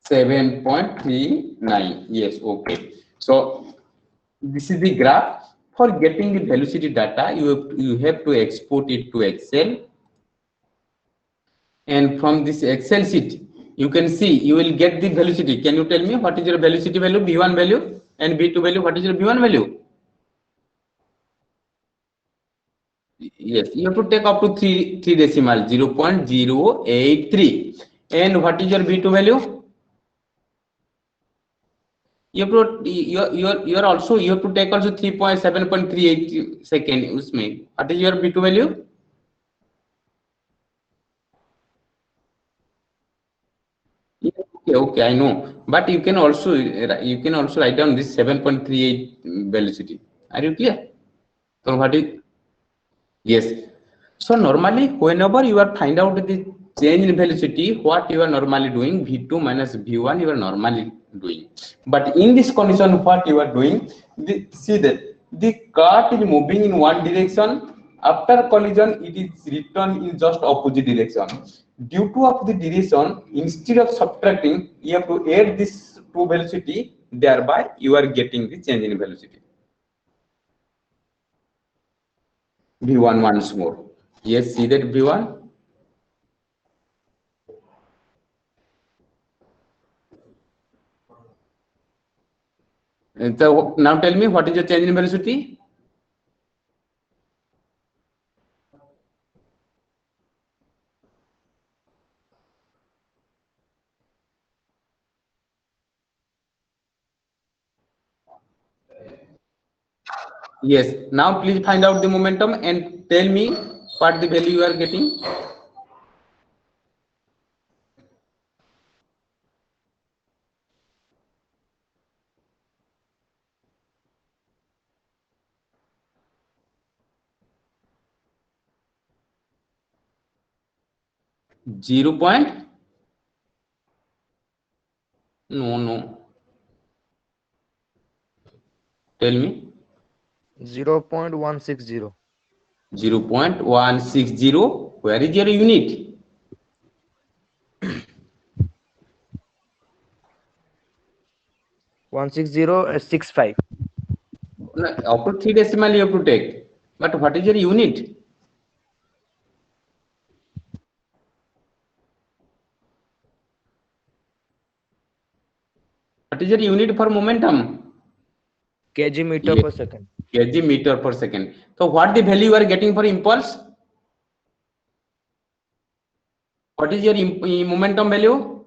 7.39. Yes, okay. So this is the graph. For getting the velocity data, you have to export it to Excel. And from this Excel sheet, you can see you will get the velocity. Can you tell me what is your velocity value, V1 value, and V2 value? What is your V1 value? Yes, you have to take up to three decimal, 0.083. And what is your V2 value? You have to you are also you have to take also 3.7.38 second. Usme what is your V2 value? Okay, I know, but you can also write down this 7.38 velocity. Are you clear? So what is, yes. So normally, whenever you are find out the change in velocity, what you are normally doing, V2 minus V1, you are normally doing. But in this condition, what you are doing, see that the cart is moving in one direction. After collision, it is returned in just opposite direction. Due to of the direction, instead of subtracting, you have to add this to velocity. Thereby, you are getting the change in velocity. V1 once more. Yes, see that V1. So now tell me, what is the change in velocity? Yes. Now please find out the momentum and tell me what the value you are getting. Zero point. No. Tell me. 0.160. 0.160. Where is your unit? 160.65. No, up to 3 decimal you have to take. But what is your unit? What is your unit for momentum? kg meter Yes. per second. Kg meter per second. So what the value you are getting for impulse? What is your momentum value?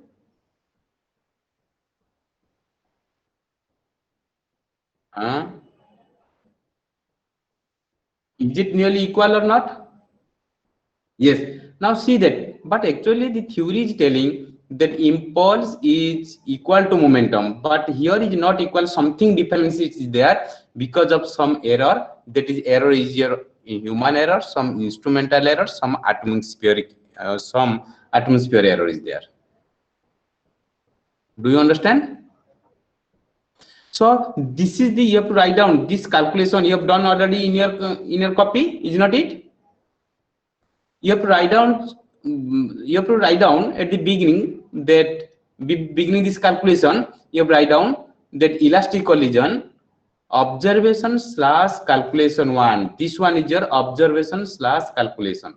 Is it nearly equal or not? Yes. Now see that. But actually the theory is telling that impulse is equal to momentum. But here is not equal. Something difference is there because of some error. That is error is your human error, some instrumental error, some atmospheric error is there. Do you understand? So this is the, you have to write down this calculation you have done already in your copy, is not it? You have to write down. You have to write down at the beginning that beginning this calculation. You have to write down that elastic collision observation slash calculation one. This one is your observation slash calculation.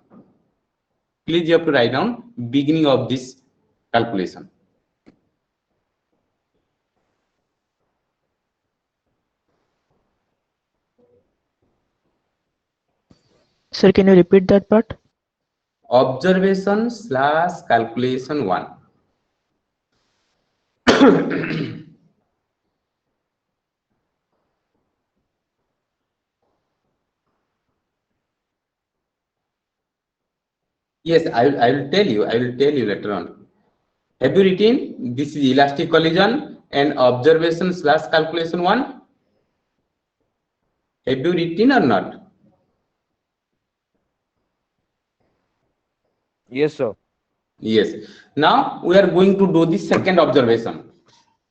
Please you have to write down beginning of this calculation. Sir, can you repeat that part? Observation slash calculation one. Yes, I will tell you. I will tell you later on. Have you written this is elastic collision and observation slash calculation one? Have you written or not? Yes, sir. Yes. Now we are going to do the second observation.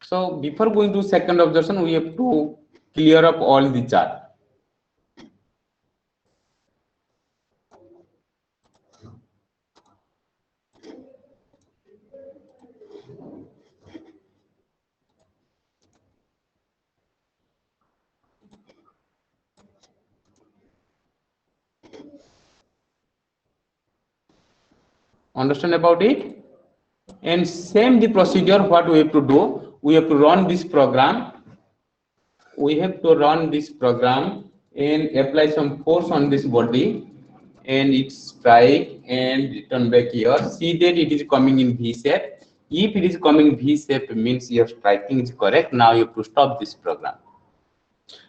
So before going to second observation, we have to clear up all the chart. Understand about it? And same the procedure what we have to do. We have to run this program. We have to run this program and apply some force on this body, and it strike and return back here. See that it is coming in V shape. If it is coming V shape, means your striking is correct. Now you have to stop this program.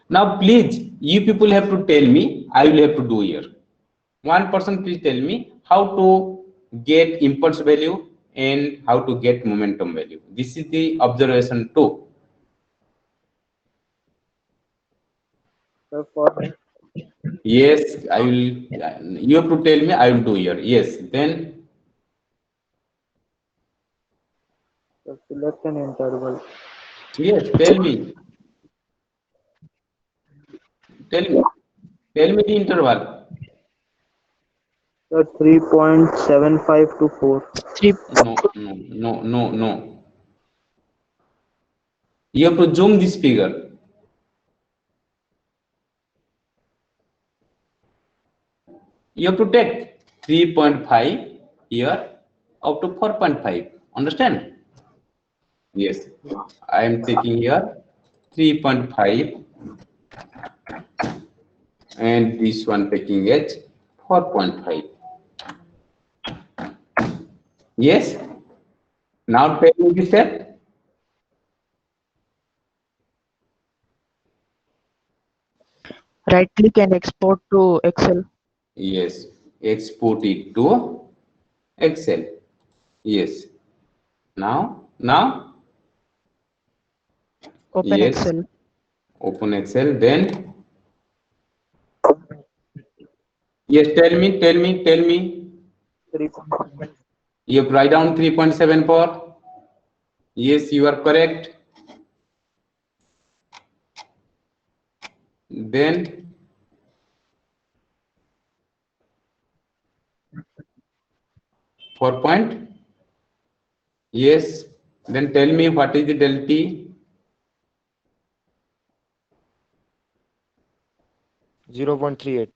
Now please, you people have to tell me. I will have to do here. One person please tell me how to get impulse value and how to get momentum value. This is the observation 2. Yes, I will. You have to tell me. I will do here. Yes, then. Select an interval. Yes, tell me. Tell me. Tell me the interval. Sir, 3.75 to 4. 3. No. You have to zoom this figure. You have to take 3.5 here up to 4.5. Understand? Yes. I am taking here 3.5 and this one taking as 4.5. Yes. Now tell me the step. Right click and export to Excel. Yes. Export it to Excel. Yes. Now. Open Yes. Excel. Open Excel. Then. Yes. Tell me. 3.7. You have write down 3.74. Yes, you are correct. Then. .4. Yes. Then tell me what is the del T? 0.38.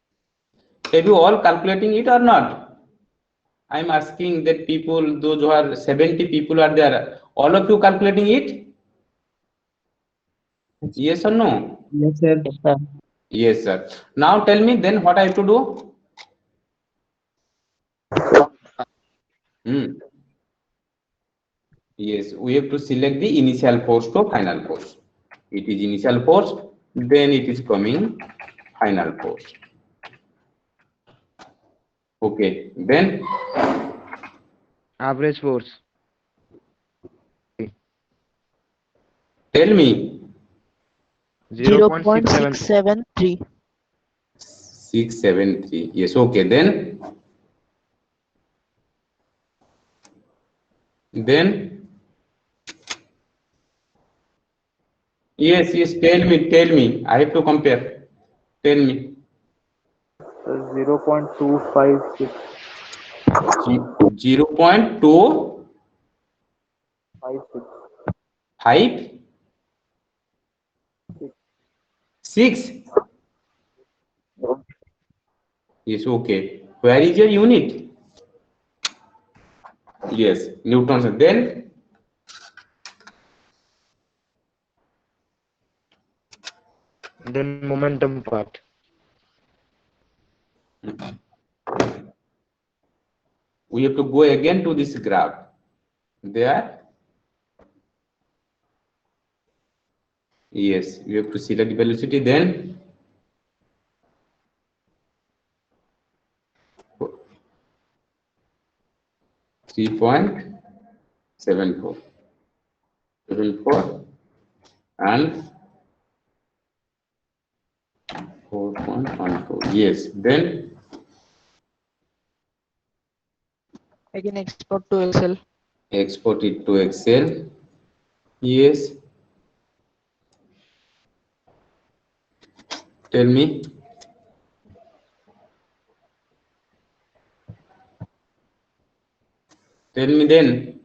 Have you all calculating it or not? I'm asking that people, those who are 70 people are there, all of you calculating it? Yes or no? Yes, sir. Yes, sir. Yes, sir. Now tell me then what I have to do? Yes, we have to select the initial force to final force. It is initial force, then it is coming final force. Okay, then Average force. tell me 0.673. 0.673. 673. Yes, okay, then yes, tell me. I have to compare. Tell me. 0.256. 0.256. Yes, okay. Where is your unit? Yes, newtons. Then momentum part. We have to go again to this graph. There. Yes, we have to select velocity, then 3.74. 74 and 4.14. Yes, then Again export to Excel. export it to Excel. Yes. Tell me. Tell me then.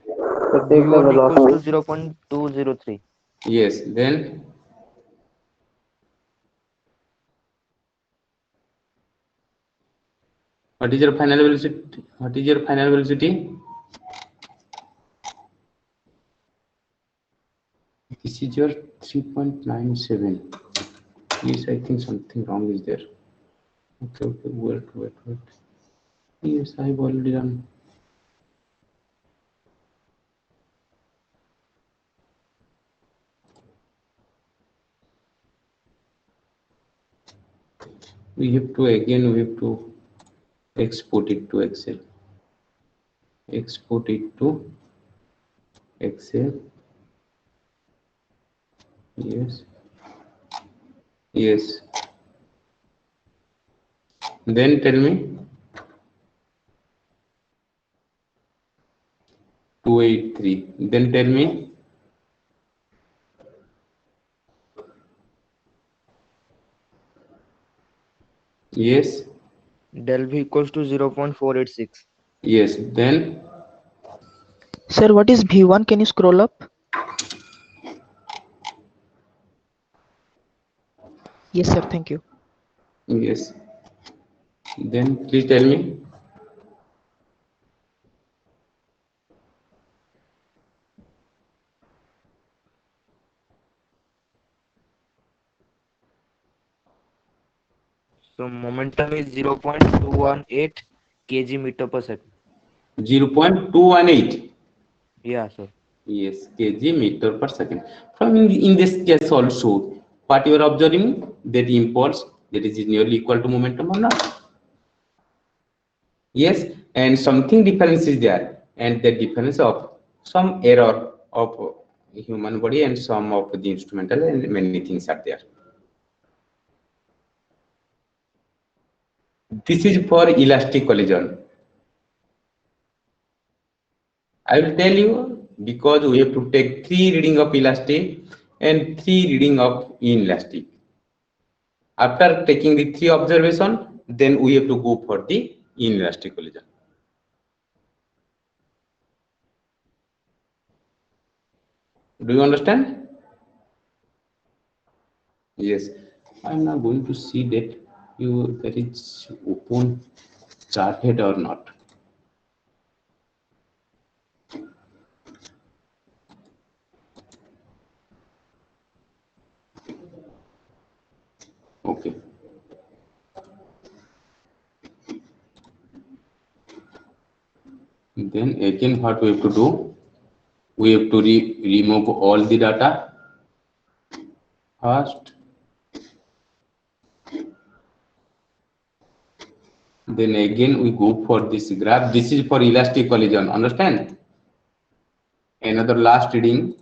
So take the Vot equals to velocity. 0.203. Yes, then what is your final velocity? What is your final velocity? This is your 3.97. Yes, I think something wrong is there. Okay, wait. Yes, I've already done. We have to export it to Excel. Export it to Excel. Yes. Then tell me. 283. Then tell me Yes. Del V equals to 0.486. Yes. Then Sir, what is V1? Can you scroll up? Yes, sir. Thank you. yes. Then please tell me. So momentum is 0.218 kg meter per second. 0.218. Yeah, sir. Yes, kg meter per second. From in this case also, what you are observing, that impulse that is nearly equal to momentum or not? Yes, and something difference is there, and the difference of some error of human body and some of the instrumental and many things are there. This is for elastic collision. I will tell you because we have to take 3 reading of elastic and 3 reading of inelastic. After taking the 3 observation, then we have to go for the inelastic collision. Do you understand? Yes. I'm now going to see that you that it's open chart head or not. Okay. Then again, what we have to do? We have to remove all the data first. Then again, we go for this graph. This is for elastic collision. Understand? Another last reading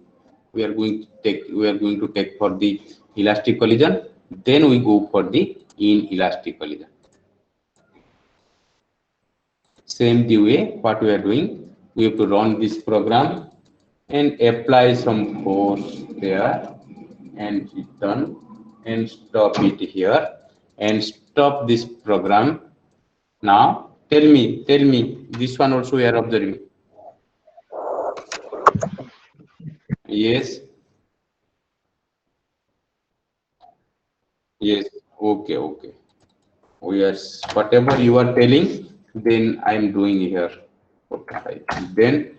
we are going to take. We are going to take for the elastic collision. Then we go for the inelastic collision. Same the way what we are doing, we have to run this program and apply some force there and return and stop it here and stop this program. Now tell me, this one also we are observing. Yes, yes, okay, okay. We are whatever you are telling, then I am doing here. Okay, then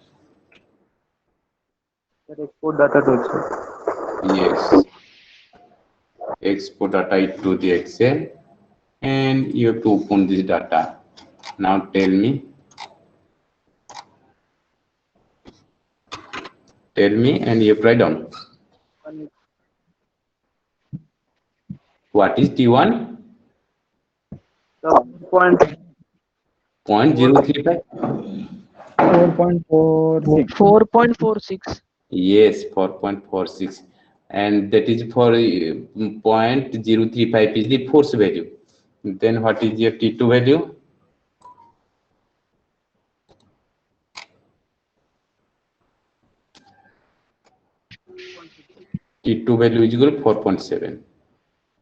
Export data to Excel. yes. Export data to the Excel and you have to open this data. Now tell me and you have to write down. What is T1? Point 0.035? 4.46. 4.46. Yes, 4.46. And that is for 0.035 is the force value. Then what is your T2 value? T2 value is equal to 4.7.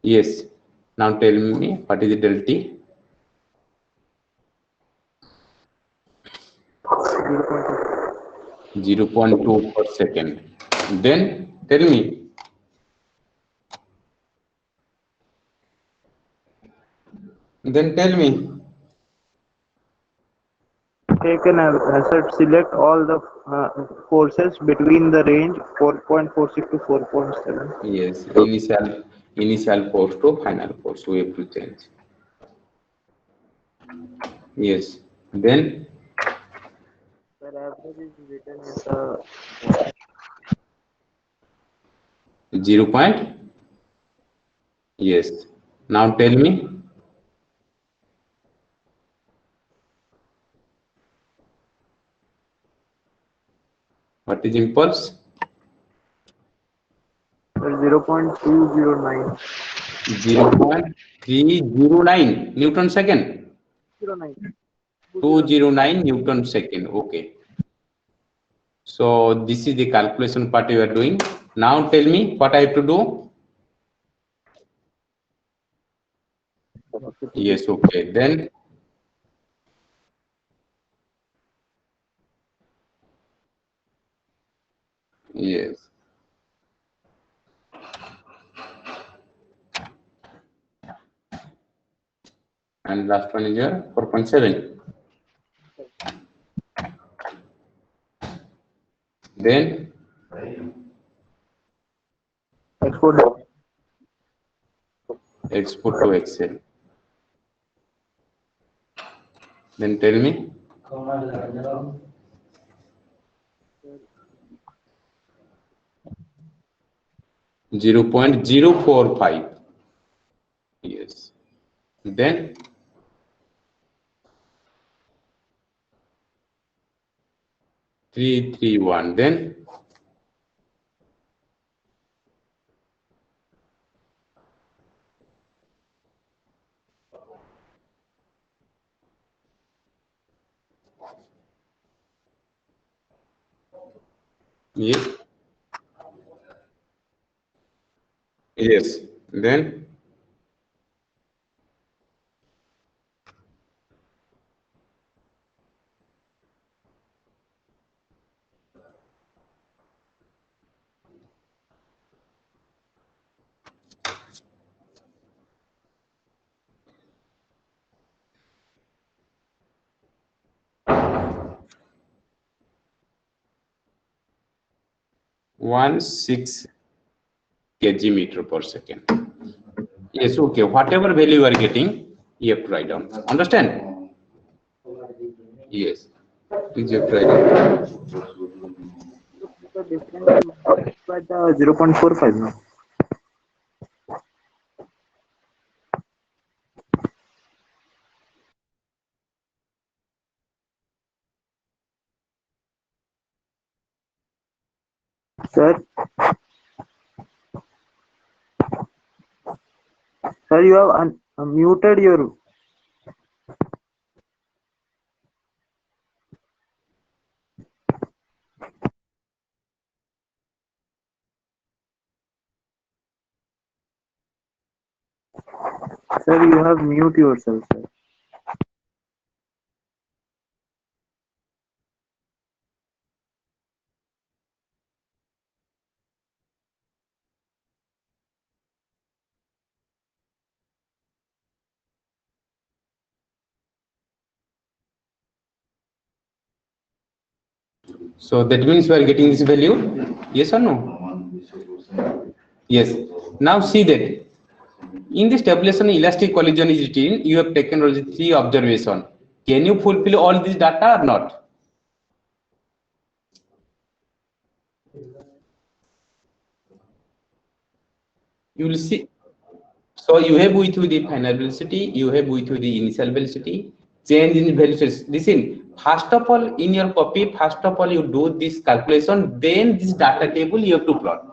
Yes. Now tell me what is the delta T? 0.2 per second. Then tell me. Then tell me. take an asset, select all the forces between the range 4.46 to 4.7. Yes, initial force to final force. We have to change. Yes. Then The average is written in the 0 point. Yes. Now tell me. What is impulse? 0.209. 0.309 Newton second. 09. 209 Newton second. Okay. So this is the calculation part you are doing. Now tell me what I have to do. Yes, okay. Then yes. And last one is your 4.7. Then Export export to Excel. Then tell me 0.045. Yes. Then three three one. Then yes. Yes. Then one six kg meter per second. Yes, okay. Whatever value you are getting, you have to write down. Understand? Yes. Please you have to write down. the difference by the 0.45 now. Sir, sir, you have muted your. Sir, you have mute yourself, sir. So that means you are getting this value. Yes or no? Yes. Now see that in this tabulation elastic collision is written. You have taken only 3 observation. Can you fulfill all this data or not? You will see. So you have with you the final velocity, you have with you the initial velocity, change in velocity. Listen, first of all, in your copy, first of all, you do this calculation, then this data table you have to plot.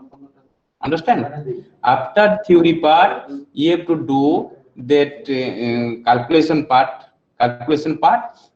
Understand? After theory part, you have to do that calculation part.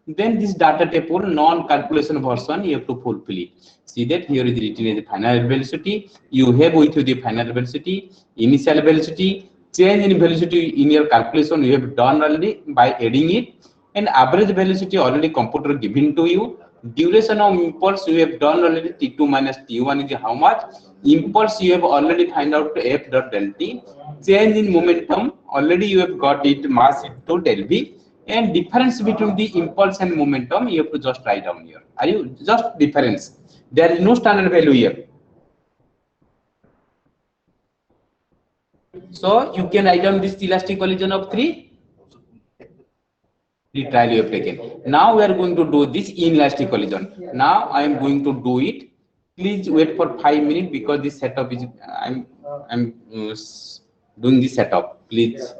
Then this data table, non-calculation version, you have to fulfill it. See that here is written as the final velocity. You have with you the final velocity, initial velocity, change in velocity in your calculation you have done already by adding it, and average velocity already computer given to you. Duration of impulse you have done already, T2 minus T1 is how much. Impulse you have already find out F dot del T. Change in momentum already you have got it, mass into del V, and difference between the impulse and momentum you have to just write down here. Are you just difference? There is no standard value here. So you can write down this elastic collision of 3. The trial you have taken. Now we are going to do this inelastic collision. Now I am going to do it. Please wait for 5 minutes because this setup is I'm doing this setup. Please.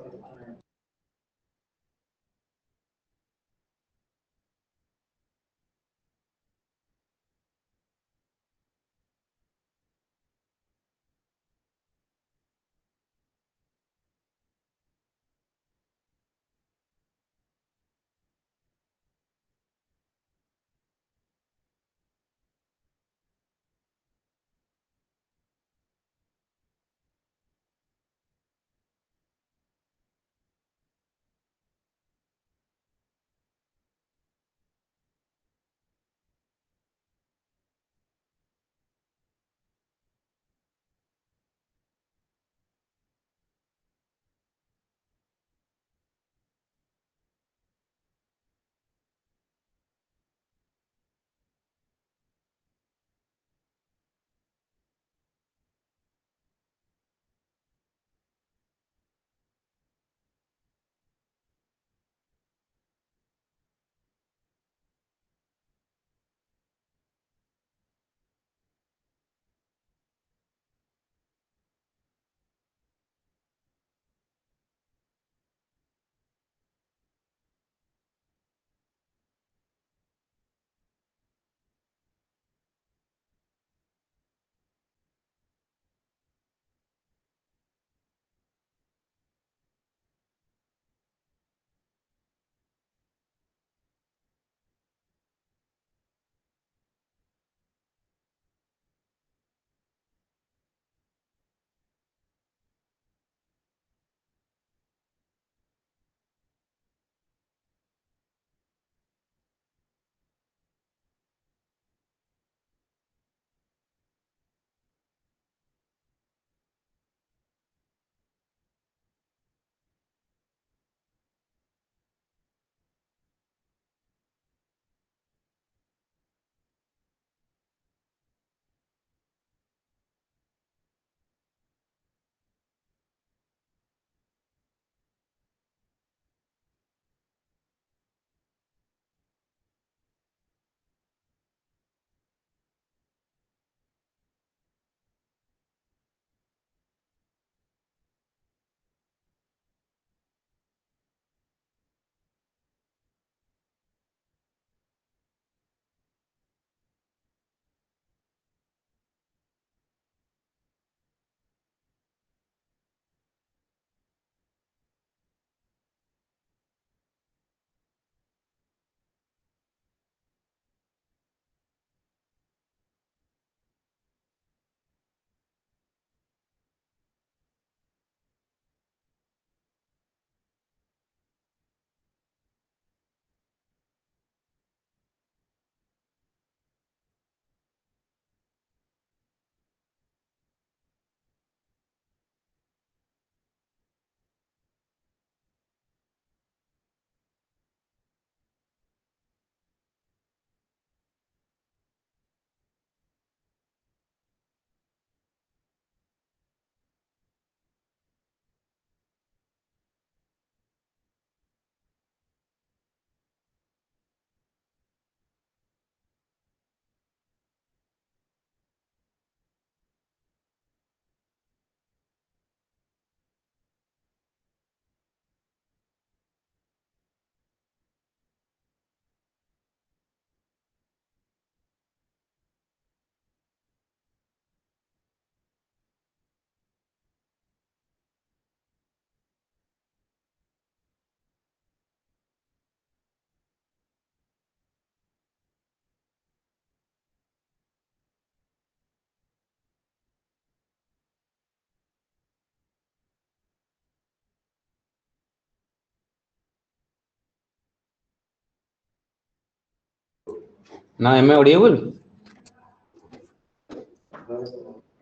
Now am I audible?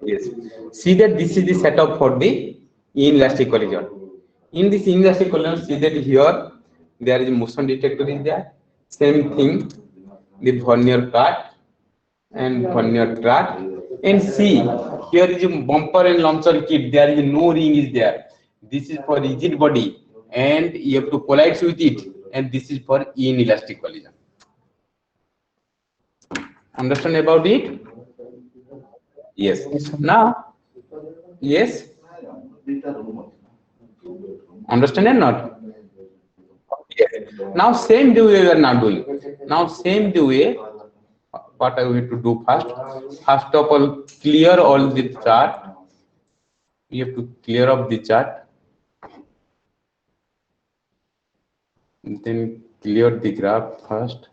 Yes. See that this is the setup for the inelastic collision. In this inelastic collision, see that here there is a motion detector is there. Same thing, the vernier cut and vernier track. And see, here is a bumper and launcher kit. There is no ring is there. This is for rigid body, and you have to collide with it. And this is for inelastic collision. Understand about it? Yes. Now, yes. Understand or not? Yes. Now same the way we are now doing. Now same the way. What I have to do first? First of all, clear all the chart. You have to clear up the chart. Then clear the graph first.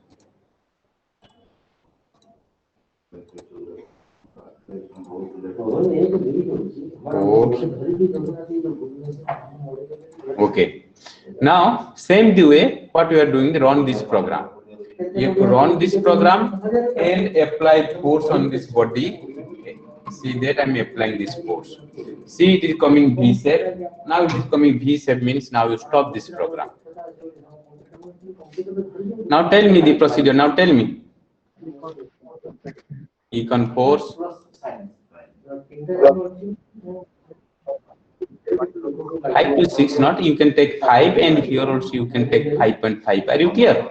Okay. Now, same the way what we are doing, run this program. You have to run this program and apply force on this body. See that I'm applying this force. See, it is coming V shape. Now it is coming V shape means now you stop this program. Now tell me the procedure. Now tell me. Econ force. 5 to 6 not, you can take 5, and here also you can take 5.5. Are you clear?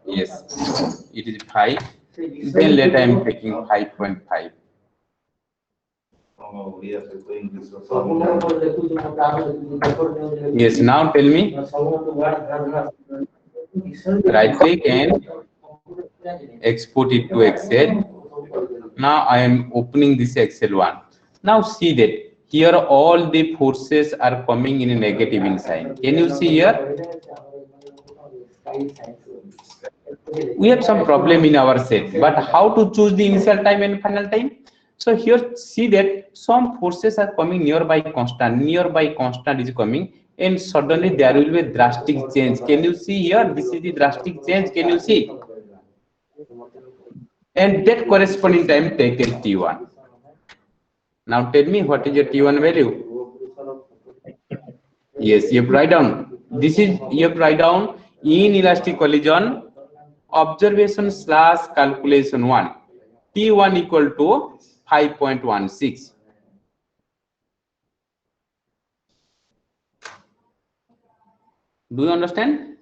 Yes, it is 5. Then later I am taking 5.5. Yes, now tell me. Right click and export it to Excel. Now I am opening this Excel one. Now see that here all the forces are coming in a negative in sign. Can you see here? We have some problem in our set, but how to choose the initial time and final time? So here see that some forces are coming nearby constant is coming, and suddenly there will be a drastic change. Can you see here? This is the drastic change. Can you see? And that corresponding time take as T1. Now tell me what is your T1 value? Yes, you have to write down. This is you have to write down inelastic collision observation slash calculation 1. T1 equal to 5.16. Do you understand?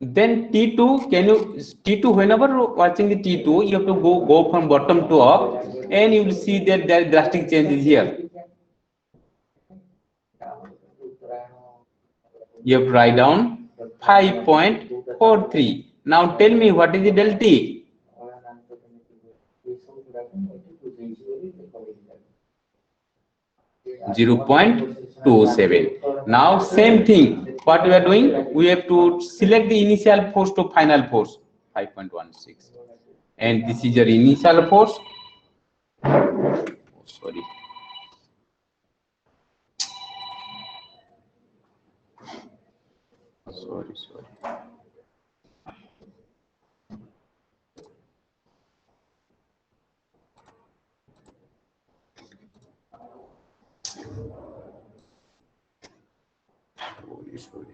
Then T2, can you T2 whenever watching the T2, you have to go from bottom to up, and you will see that there is drastic changes here. You have to write down 5.43. Now tell me what is the del T? .27. Now same thing. What we are doing? We have to select the initial force to final force 5.16, and this is your initial force. Oh, sorry. Sorry. Sorry.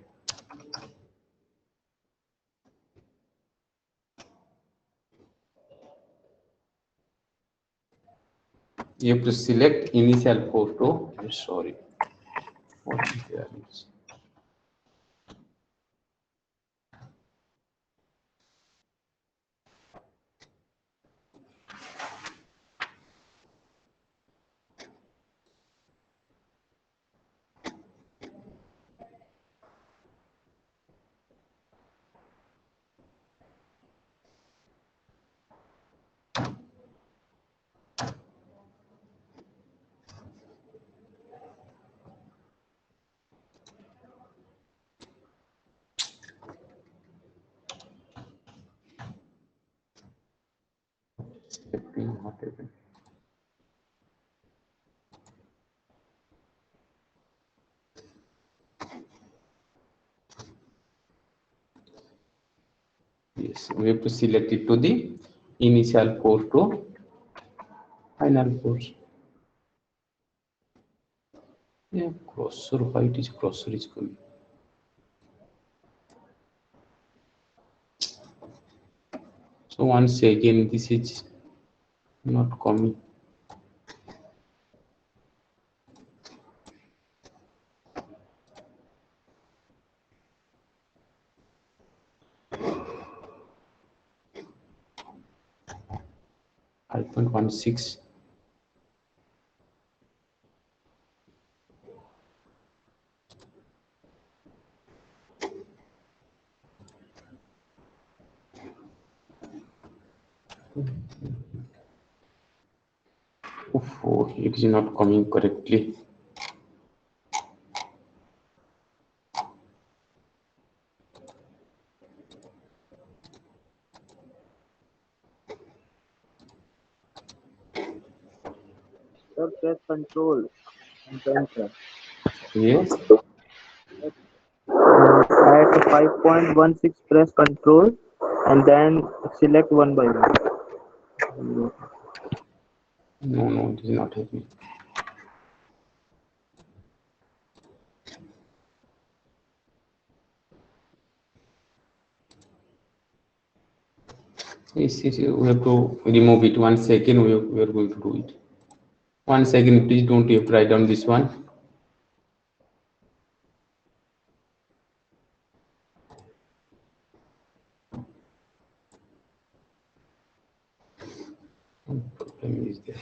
You have to select initial force to. I'm sorry. What is there? Whatever. Yes, we have to select it to the initial force to final force. Yeah, crossor, why it is crossor is coming. So once again, this is not coming. I 5.16. Oh, it is not coming correctly. Sir, press control and then sir. Yes. At 5.16 press control and then select one by one. No, it is not happening. Yes, we have to remove it. 1 second, we are going to do it. 1 second, please don't you have to write down this one. Problem is there.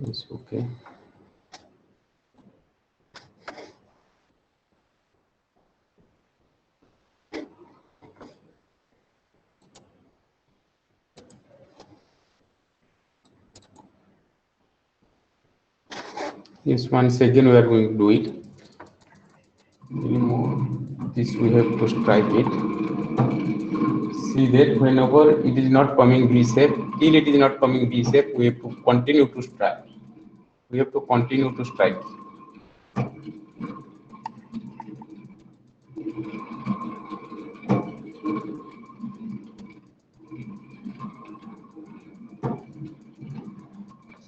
It's okay. Yes, 1 second, we are going to do it. Remove this, we have to strike it. See that whenever it is not coming V shape, till it is not coming V shape, we have to continue to strike. We have to continue to strike.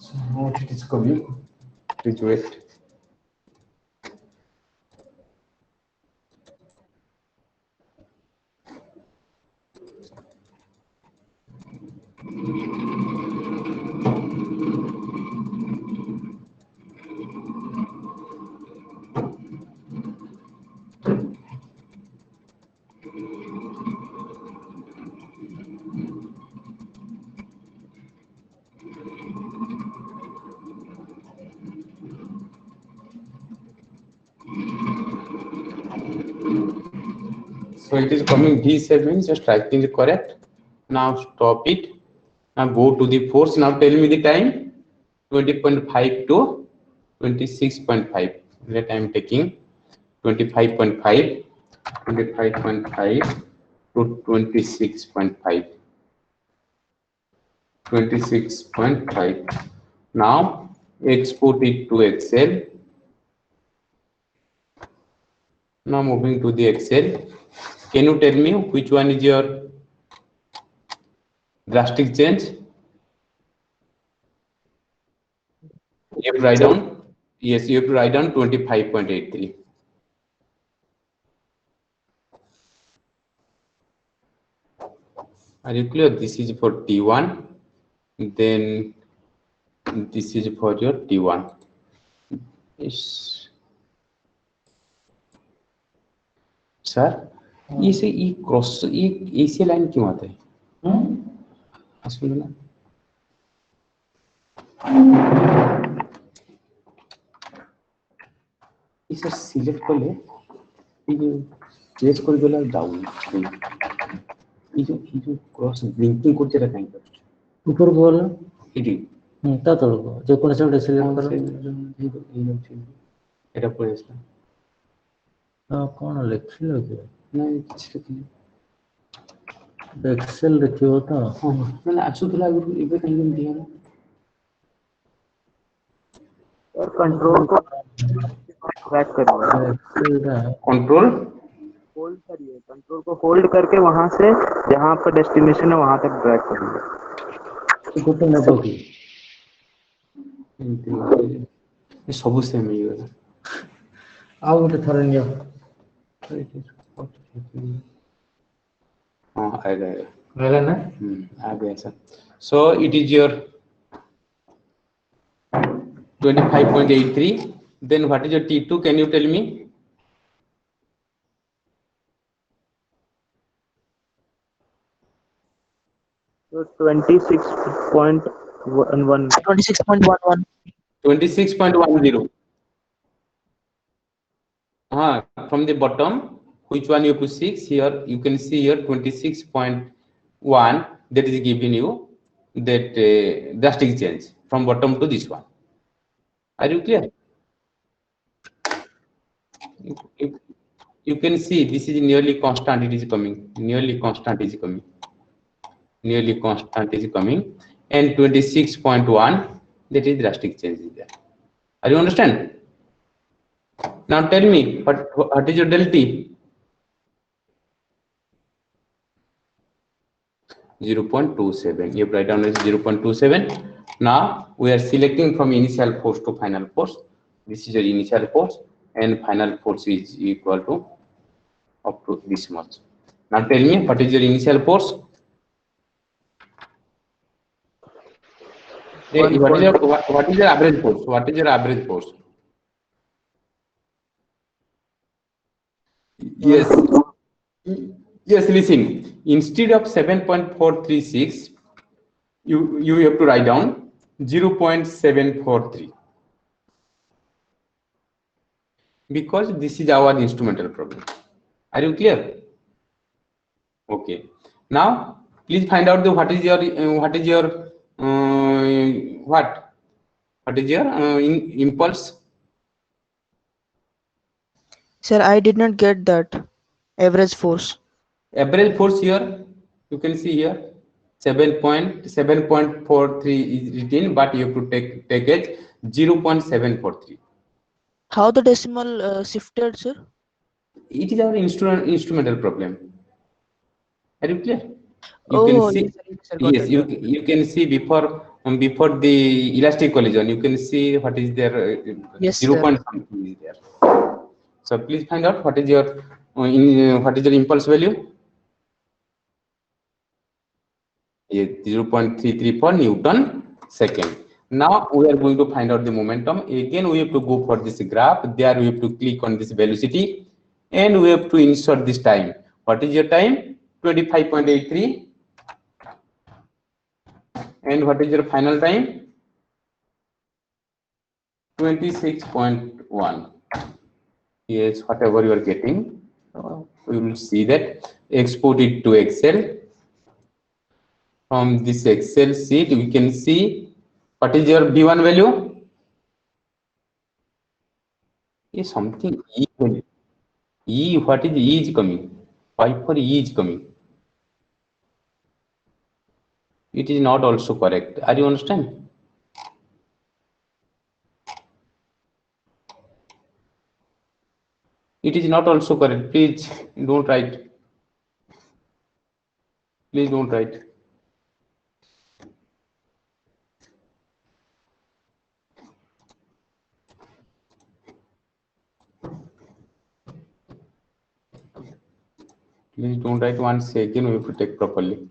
So what it is coming? Please wait. So it is coming D7 means your striking is correct. Now stop it. Now go to the force. Now tell me the time. 20.5 to 26.5. That I am taking 25.5, 25.5 to 26.5. 26.5. Now export it to Excel. Now moving to the Excel. Can you tell me which one is your drastic change? You have to write down. Yes, you have to write down 25.83. Are you clear? This is for T1. Then this is for your T1. Yes. Sir, ये cross ये ऐसी line क्यों आता है? सुनो ना, इसे select कर ले, ये चेंज कर देला डाउन, ये जो क्रॉस ब्लिंकिंग করতে এটা কাই করে উপর বল এটি তা তলব যে কোন সাইডে সিলেক্ট করো এটা পড়েছিলাম কোন লেখছিল কি না কিছু কি ଏକ୍ସେଲ ଦେଖିବ ତ ମାନେ ଆସୁଥିଲା ଆଗରୁ ଏବେ କାହିଁକି ଏମିତି ହେଲା और कंट्रोल को ट्रैक करिए, कंट्रोल होल्ड करिए, कंट्रोल को होल्ड करके वहां से जहां पर डेस्टिनेशन है वहां तक ड्रैग करिए। ଗୋଟେ ନେବ କି? ସବୁ ସେମ୍ ହେଇଗଲା। ଆଉ ଗୋଟେ ଥରେ ନିଅ। हाँ आएगा आएगा। ହେଲା ନା? आ गया sir. So it is your 25.83. Then what is your T2? Can you tell me? So 26.11. 26.11. 26.10. From the bottom, which one you have to 6 here? You can see here 26.1 that is giving you that drastic change from bottom to this one. Are you clear? You can see this is nearly constant. It is coming. Nearly constant is coming. Nearly constant is coming, and 26.1 that is drastic change is there. Are you understand? Now tell me what is your del T? 0.27. You write down as 0.27. Now we are selecting from initial force to final force. This is your initial force, and final force is equal to up to this much. Now tell me what is your initial force? What is your average force? What is your average force? Yes. Yes, listen. Instead of 7.436, you have to write down 0.743. Because this is our instrumental problem. Are you clear? Okay. Now please find out what is your impulse? Sir, I did not get that. Average force. Average force here, you can see here 7.43 is written, but you have to take it 0.743. How the decimal shifted, sir? It is our instrumental problem. Are you clear? You Oh, can see, yes, sir, got yes, it. you can see before the elastic collision, you can see what is there. Yes, 0. sir. Something is there. So please find out what is your what is your impulse value. 0.334 Newton second. Now we are going to find out the momentum. Again, we have to go for this graph. There we have to click on this velocity, and we have to insert this time. What is your time? 25.83. And what is your final time? 26.1. Yes, whatever you are getting, we will see that. Export it to Excel. From this Excel sheet, we can see what is your V1 value. Is something E value. E, what is E is coming? Why for E is coming? It is not also correct. Are you understand? It is not also correct. Please don't write. Please don't write. Please don't write 1 second. We have to take properly.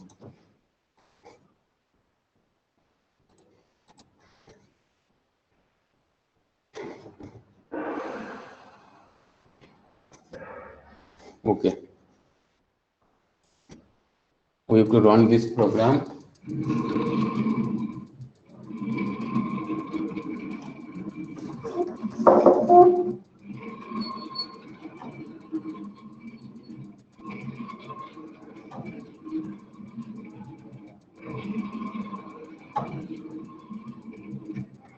Okay. We have to run this program.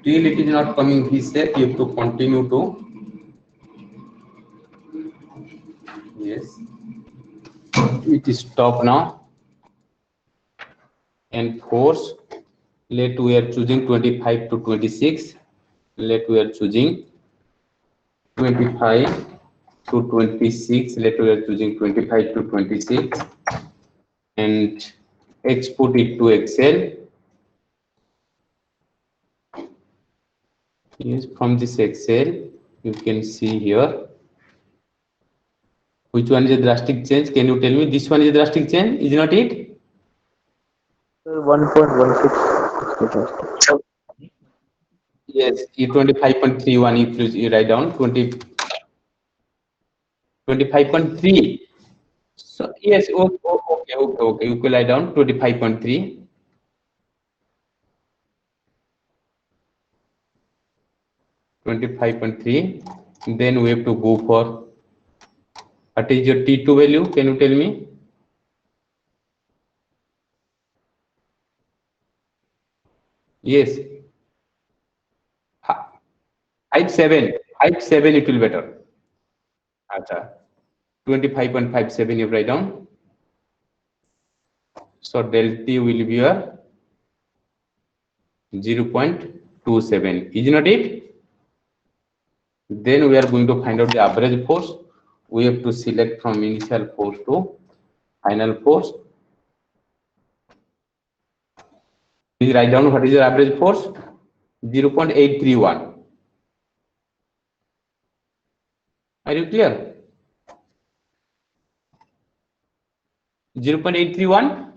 Till it is not coming, he said you have to continue to. Yes. It is stop now. And force, let we are choosing 25 to 26. Let we are choosing 25 to 26. Let we are choosing 25 to 26 and export it to Excel. Yes, from this Excel, you can see here. Which one is a drastic change? Can you tell me? This one is a drastic change, is not it? 1.16. Yes, E25.31. If you write down 25.3. So yes, okay. You can write down 25.3. 25.3. Then we have to go for what is your T2 value? Can you tell me? Yes. 57. 57 it will better. Acha. 25.57 you write down. So del T will be a 0.27. Is not it? Then we are going to find out the average force. We have to select from initial force to final force. Please write down what is your average force. 0.831. Are you clear? 0.831.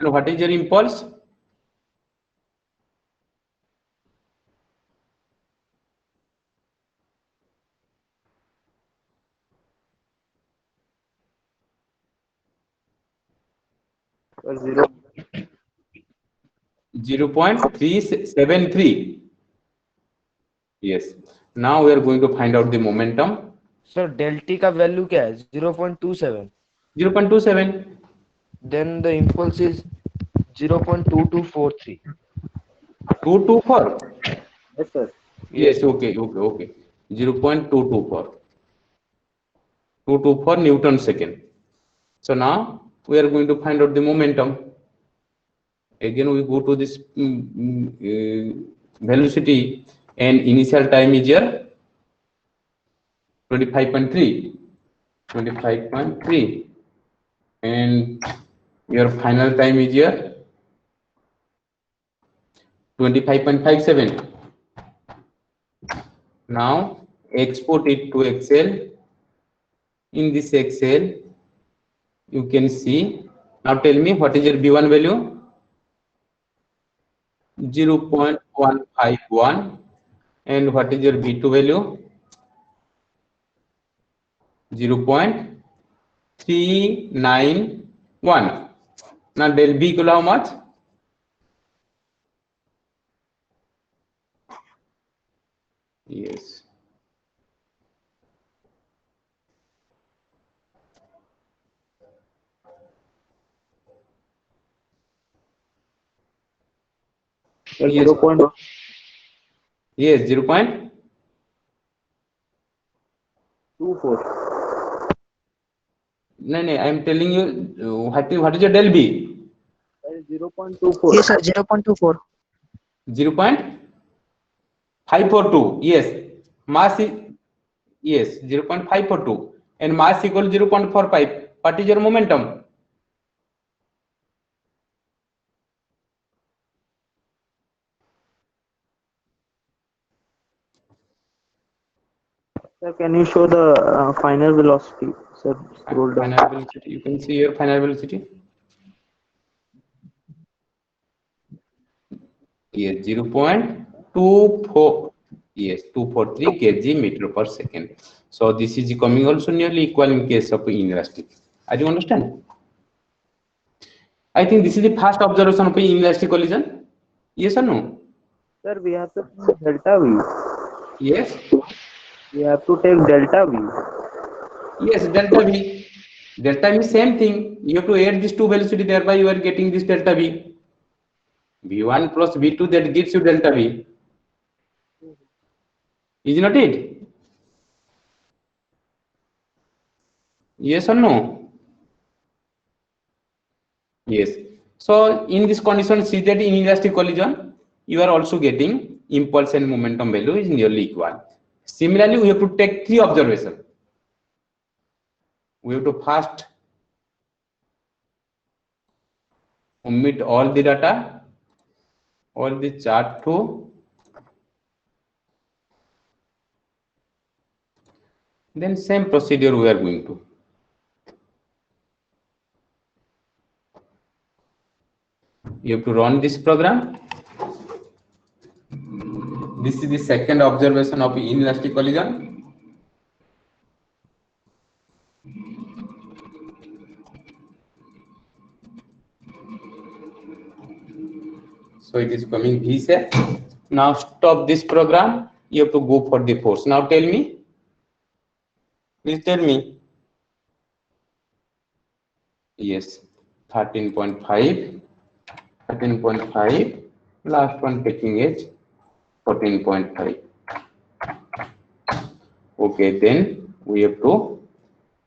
And what is your impulse? Zero. 0.373. Yes. Now we are going to find out the momentum. Sir del t का value क्या है 0.27 0.27. then the impulse is 0.2243 224. Yes, sir. Yes, okay. 0.224. 224 Newton second. So now we are going to find out the momentum. Again, we go to this velocity, and initial time is here 25.3. 25.3. And your final time is here 25.57. Now export it to Excel. In this Excel, you can see. Now tell me what is your B1 value? 0.151. And what is your B2 value? 0.391. Now del B equal how much? Yes. Yes. 0.1. Yes, 0.24. No, I am telling you what is your del B? 0.24. Yes, sir. 0.24. 0.542. Yes. Mass is, yes, 0.542. And mass equal 0.45. What is your momentum? Sir, can you show the final velocity? Sir, scroll down. Final velocity. You can see your final velocity. Yes, 0.24. Yes, 243 kg meter per second. So this is coming also nearly equal in case of inelastic. Are you understand? I think this is the first observation of inelastic collision. Yes or no? Sir, we have to take delta V. Yes. We have to take delta V. Yes, delta V. Delta V same thing. You have to add these two velocity, thereby you are getting this delta V. V1 plus V2 that gives you delta V. Is not it? Yes or no? Yes. So in this condition, see that in inelastic collision, you are also getting impulse and momentum value is nearly equal. Similarly, we have to take three observations. We have to first omit all the data, all the chart too. Then same procedure we are going to. You have to run this program. This is the second observation of inelastic collision. So it is coming V shape. Now stop this program. You have to go for the force. Now tell me. Please tell me. Yes, 13.5. 13.5. Last one taking edge 14.5. Okay, then we have to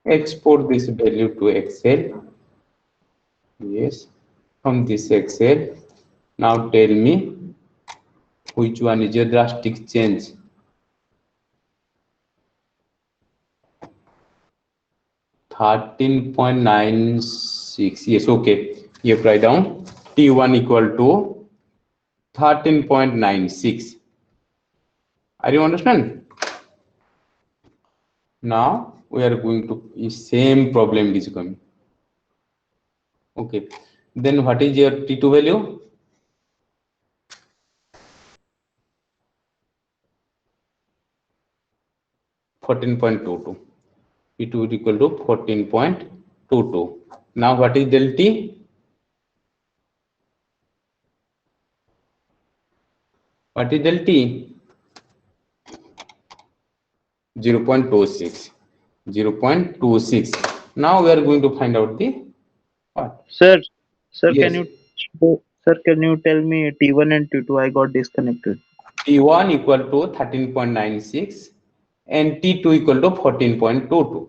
export this value to Excel. Yes, from this Excel. Now tell me which one is a drastic change. $13.96. Yes, okay. You have to write down T1 equal to 13.96. Are you understand? Now we are going to same problem is coming. Okay. Then what is your T2 value? $14.22. T2 is equal to 14.22. Now what is del T? What is del T? 0.26. 0.26. Now we are going to find out the what? Sir, Yes. can you tell me T1 and T2? I got disconnected. T1 equal to 13.96 and T2 equal to 14.22.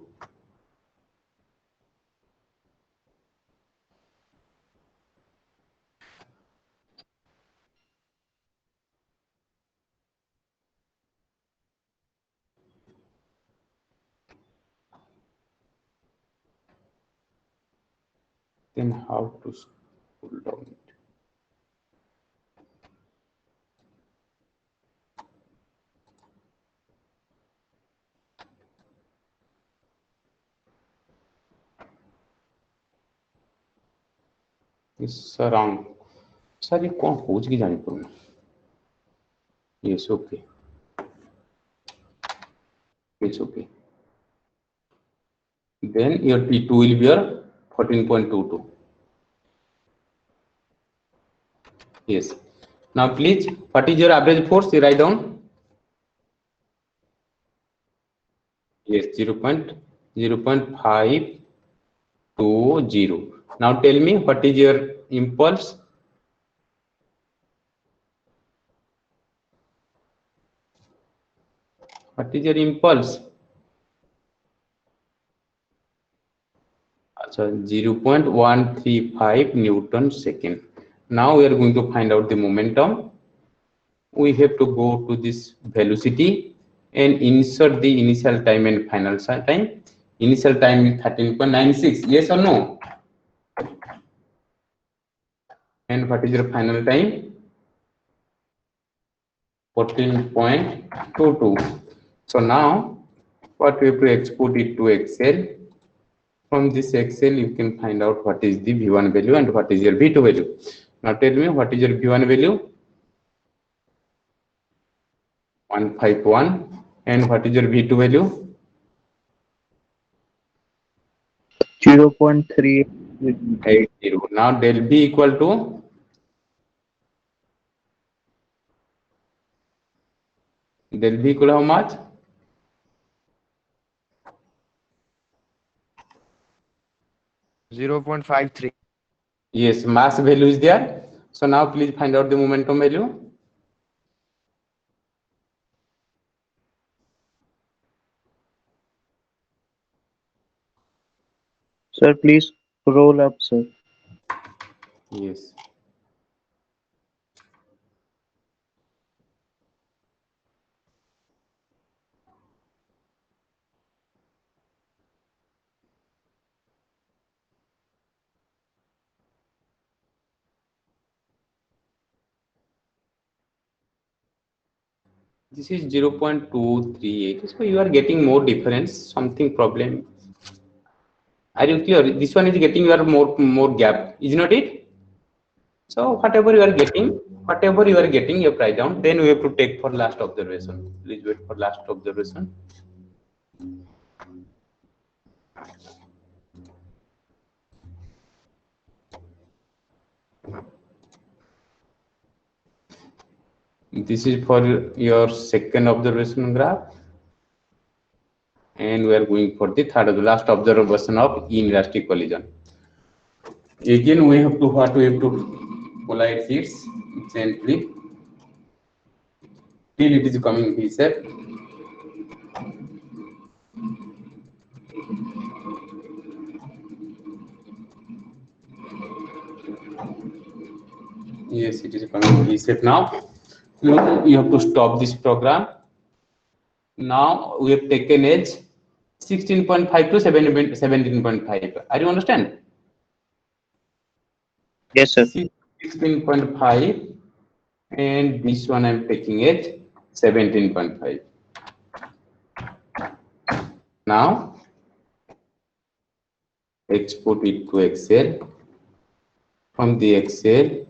Then how to pull down it? It's wrong. Sorry, कौन खोज की जानी पड़ूंगा? Yes, okay. It's okay. Then your T2 will be your 14.22. Yes. Now please, what is your average force? You write down. Yes, 0.520. Now tell me what is your impulse? What is your impulse? So 0.135 Newton second. Now we are going to find out the momentum. We have to go to this velocity and insert the initial time and final time. Initial time is 13.96. Yes or no? And what is your final time? 14.22. So now what we have to export it to Excel. From this Excel, you can find out what is the V1 value and what is your V2 value. Now tell me what is your V1 value? 151. And what is your V2 value? 0.380. Now del B equal to del B equal to how much? .53. Yes, mass value is there. So now please find out the momentum value. Sir, please roll up, sir. Yes. This is 0.238. So you are getting more difference, something problem. Are you clear? This one is getting your more gap, is not it? So whatever you are getting, you write down. Then we have to take for last observation. Please wait for last observation. This is for your second observation graph, and we are going for the third, the last observation of inelastic collision. Again, we have to collide sheets gently till it is coming V shape. Yes, it is coming V shape now. You have to stop this program. Now we have taken edge 16.5 to 17.5. Are you understand? Yes, sir. 16.5, and this one I'm taking it 17.5. Now export it to Excel. From the Excel,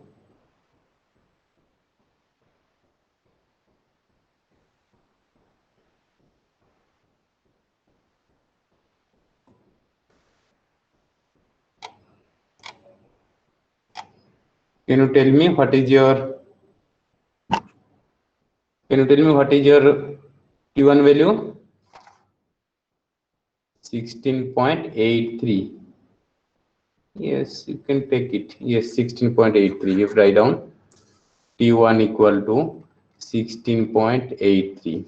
can you tell me what is your T1 value? 16.83. Yes, you can take it. Yes, 16.83. You write down T1 equal to 16.83.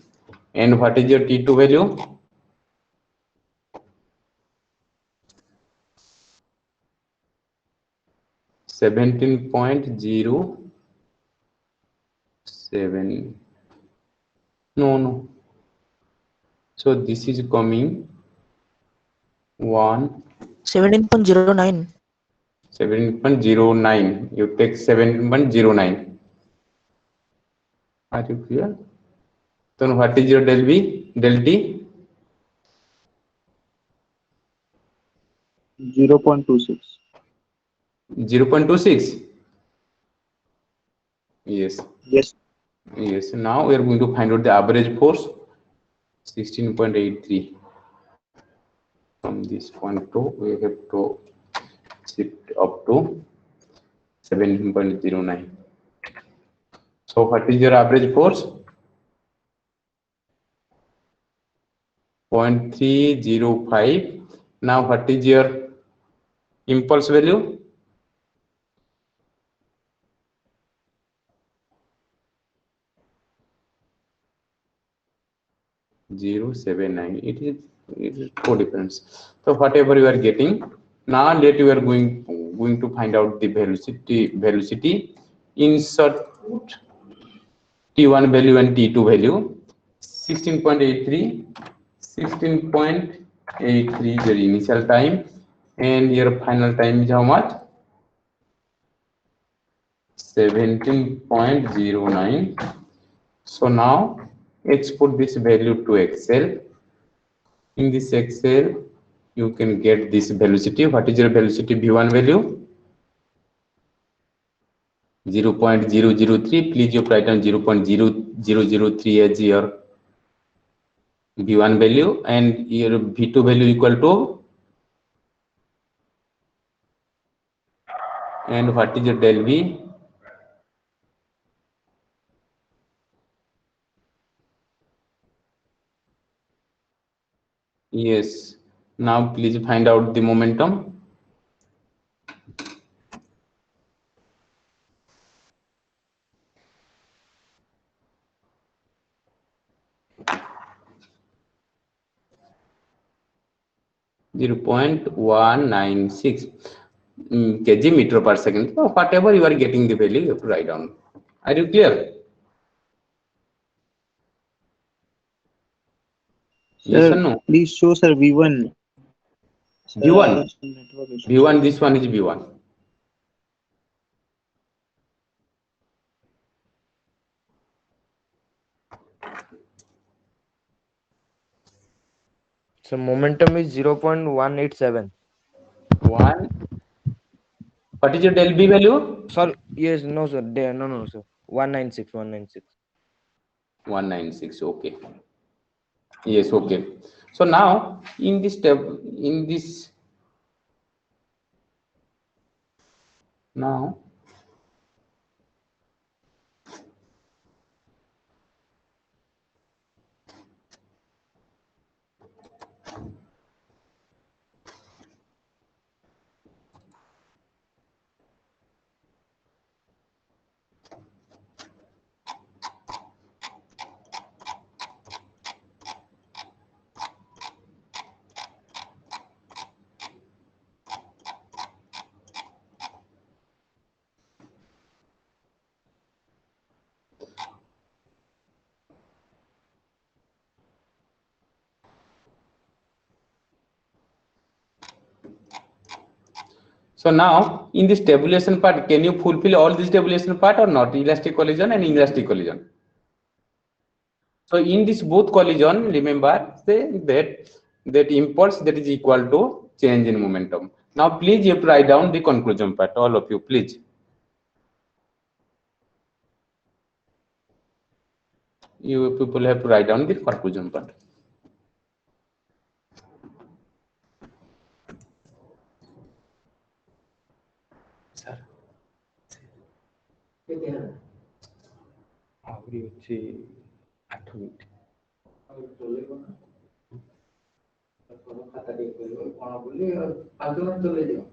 And what is your T2 value? 17.07. No. So this is coming 17.09. 17.09. You take 17.09. Are you clear? Then what is your del B? Del T? 0.26. 0.26. Yes. Yes. Yes. Now we are going to find out the average force. 16.83. From this point to we have to shift up to 17.09. So what is your average force? 0.305. Now what is your impulse value? .079. It is no difference. So whatever you are getting, now let you are going to find out the velocity. Insert T1 value and T2 value. 16.83. 16.83 is your initial time, and your final time is how much? 17.09. So now export this value to Excel. In this Excel, you can get this velocity. What is your velocity V1 value? 0.003. Please you write down 0.0003 as your V1 value, and your V2 value equal to, and what is your del V? Yes. Now please find out the momentum. .196 kg meter per second. So whatever you are getting the value, you have to write down. Are you clear? Yes or no? Please show, sir, V1. V1. V1, this one is V1. So momentum is 0.187. One. What is your del B value? Sorry, yes, no sir, no sir. 196, 196. 196. Okay. Yes. Okay. So now in this now. So now in this tabulation part, can you fulfill all this tabulation part or not? Elastic collision and inelastic collision. So in this both collision, remember say that impulse that is equal to change in momentum. Now please you have to write down the conclusion part, all of you, please. You people have to write down the conclusion part. Sir. ଆହୁରି ଅଛି 8 minute. ଖାତା ଟିକେ କରିବ କଣ ବୋଲି 5 minute ଚଲେଇ ଦିଅ।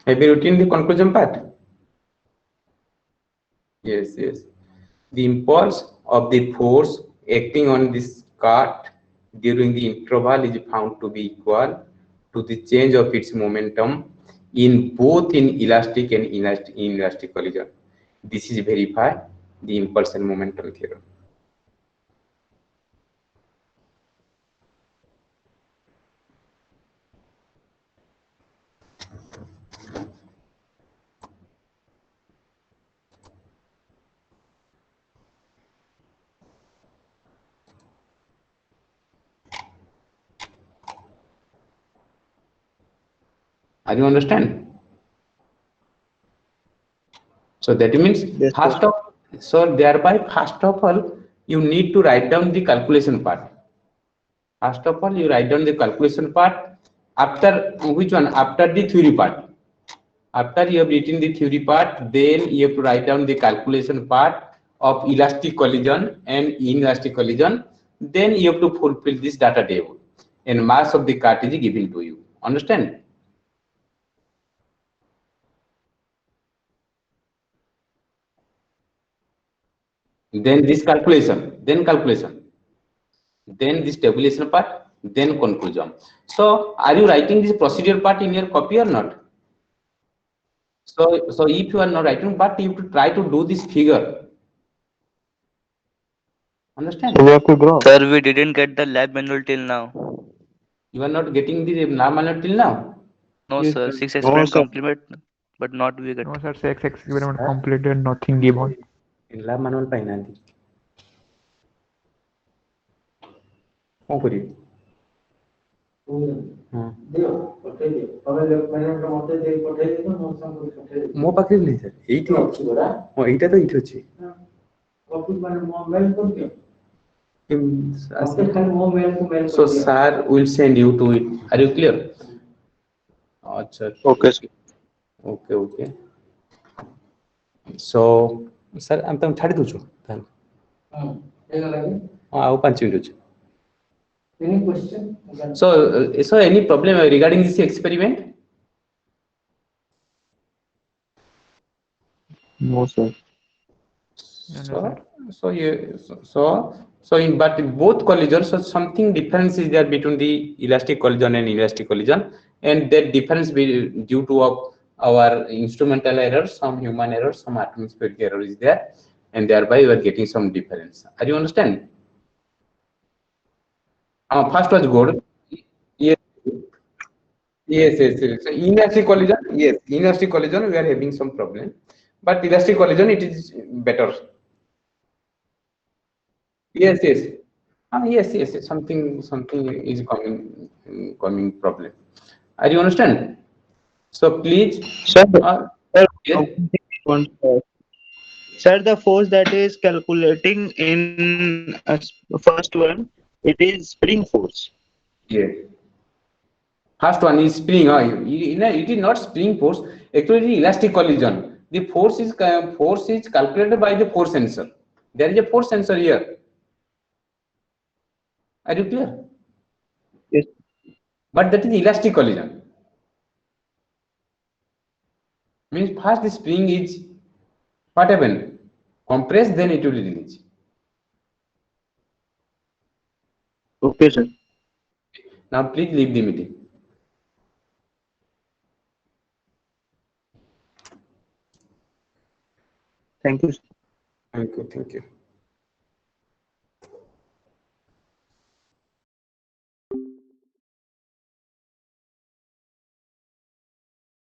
Have you written the conclusion part? Yes, yes. The impulse of the force acting on this cart during the interval is found to be equal to the change of its momentum in both in elastic and inelastic collision. This is verify the impulse and momentum theorem. Are you understand? So that means Yes, first of first of all you need to write down the calculation part. First of all you write down the calculation part. After which one? After the theory part. After you have written the theory part, then you have to write down the calculation part of elastic collision and inelastic collision. Then you have to fulfill this data table, and mass of the cart is given to you. Understand? Then this calculation, then this tabulation part, then conclusion. So are you writing this procedure part in your copy or not? So if you are not writing part, you have to try to do this figure. Understand? So we have to draw. Sir, we didn't get the lab manual till now. You are not getting the lab manual till now? No, Yes, sir. sir. 6 No, experiment sir. complete, but not we get. No, sir. 6 experiment completed, nothing given. lab manual ପାଇନାହାନ୍ତି କଣ କରିବି ମୋ ପାଖରେ ବି ନାହିଁ sir ଏଇଠି ଅଛି ହଁ ଏଇଟା ତ ଏଇଠି ଅଛି so sir will send you to it. Are you clear? Acha, Okay, sir. okay. So sir am tam chhadi dochu tahan ଆଉ 5 ମିନିଟ ଅଛି. Any question? So any problem regarding this experiment? No, sir. So So in but in both collisions, so something difference is there between the elastic collision and elastic collision, and that difference be due to our instrumental error, some human error, some atmospheric error is there, and thereby we are getting some difference. Are you understand? First was good. Yes. Yes. So inelastic collision, yes, inelastic collision we are having some problem, but elastic collision it is better. Yes. Yes. Something is coming problem. Are you understand? So please, Sir, sir, yes, one sir, the force that is calculating in first one, it is spring force. yes. First one is spring. It is not spring force. Actually, elastic collision. The force is calculated by the force sensor. There is a force sensor here. Are you clear? Yes. But that is elastic collision. Means first the spring is what happen? Compress, then it will release. Okay, sir. Now please leave the meeting. Thank you. Thank you.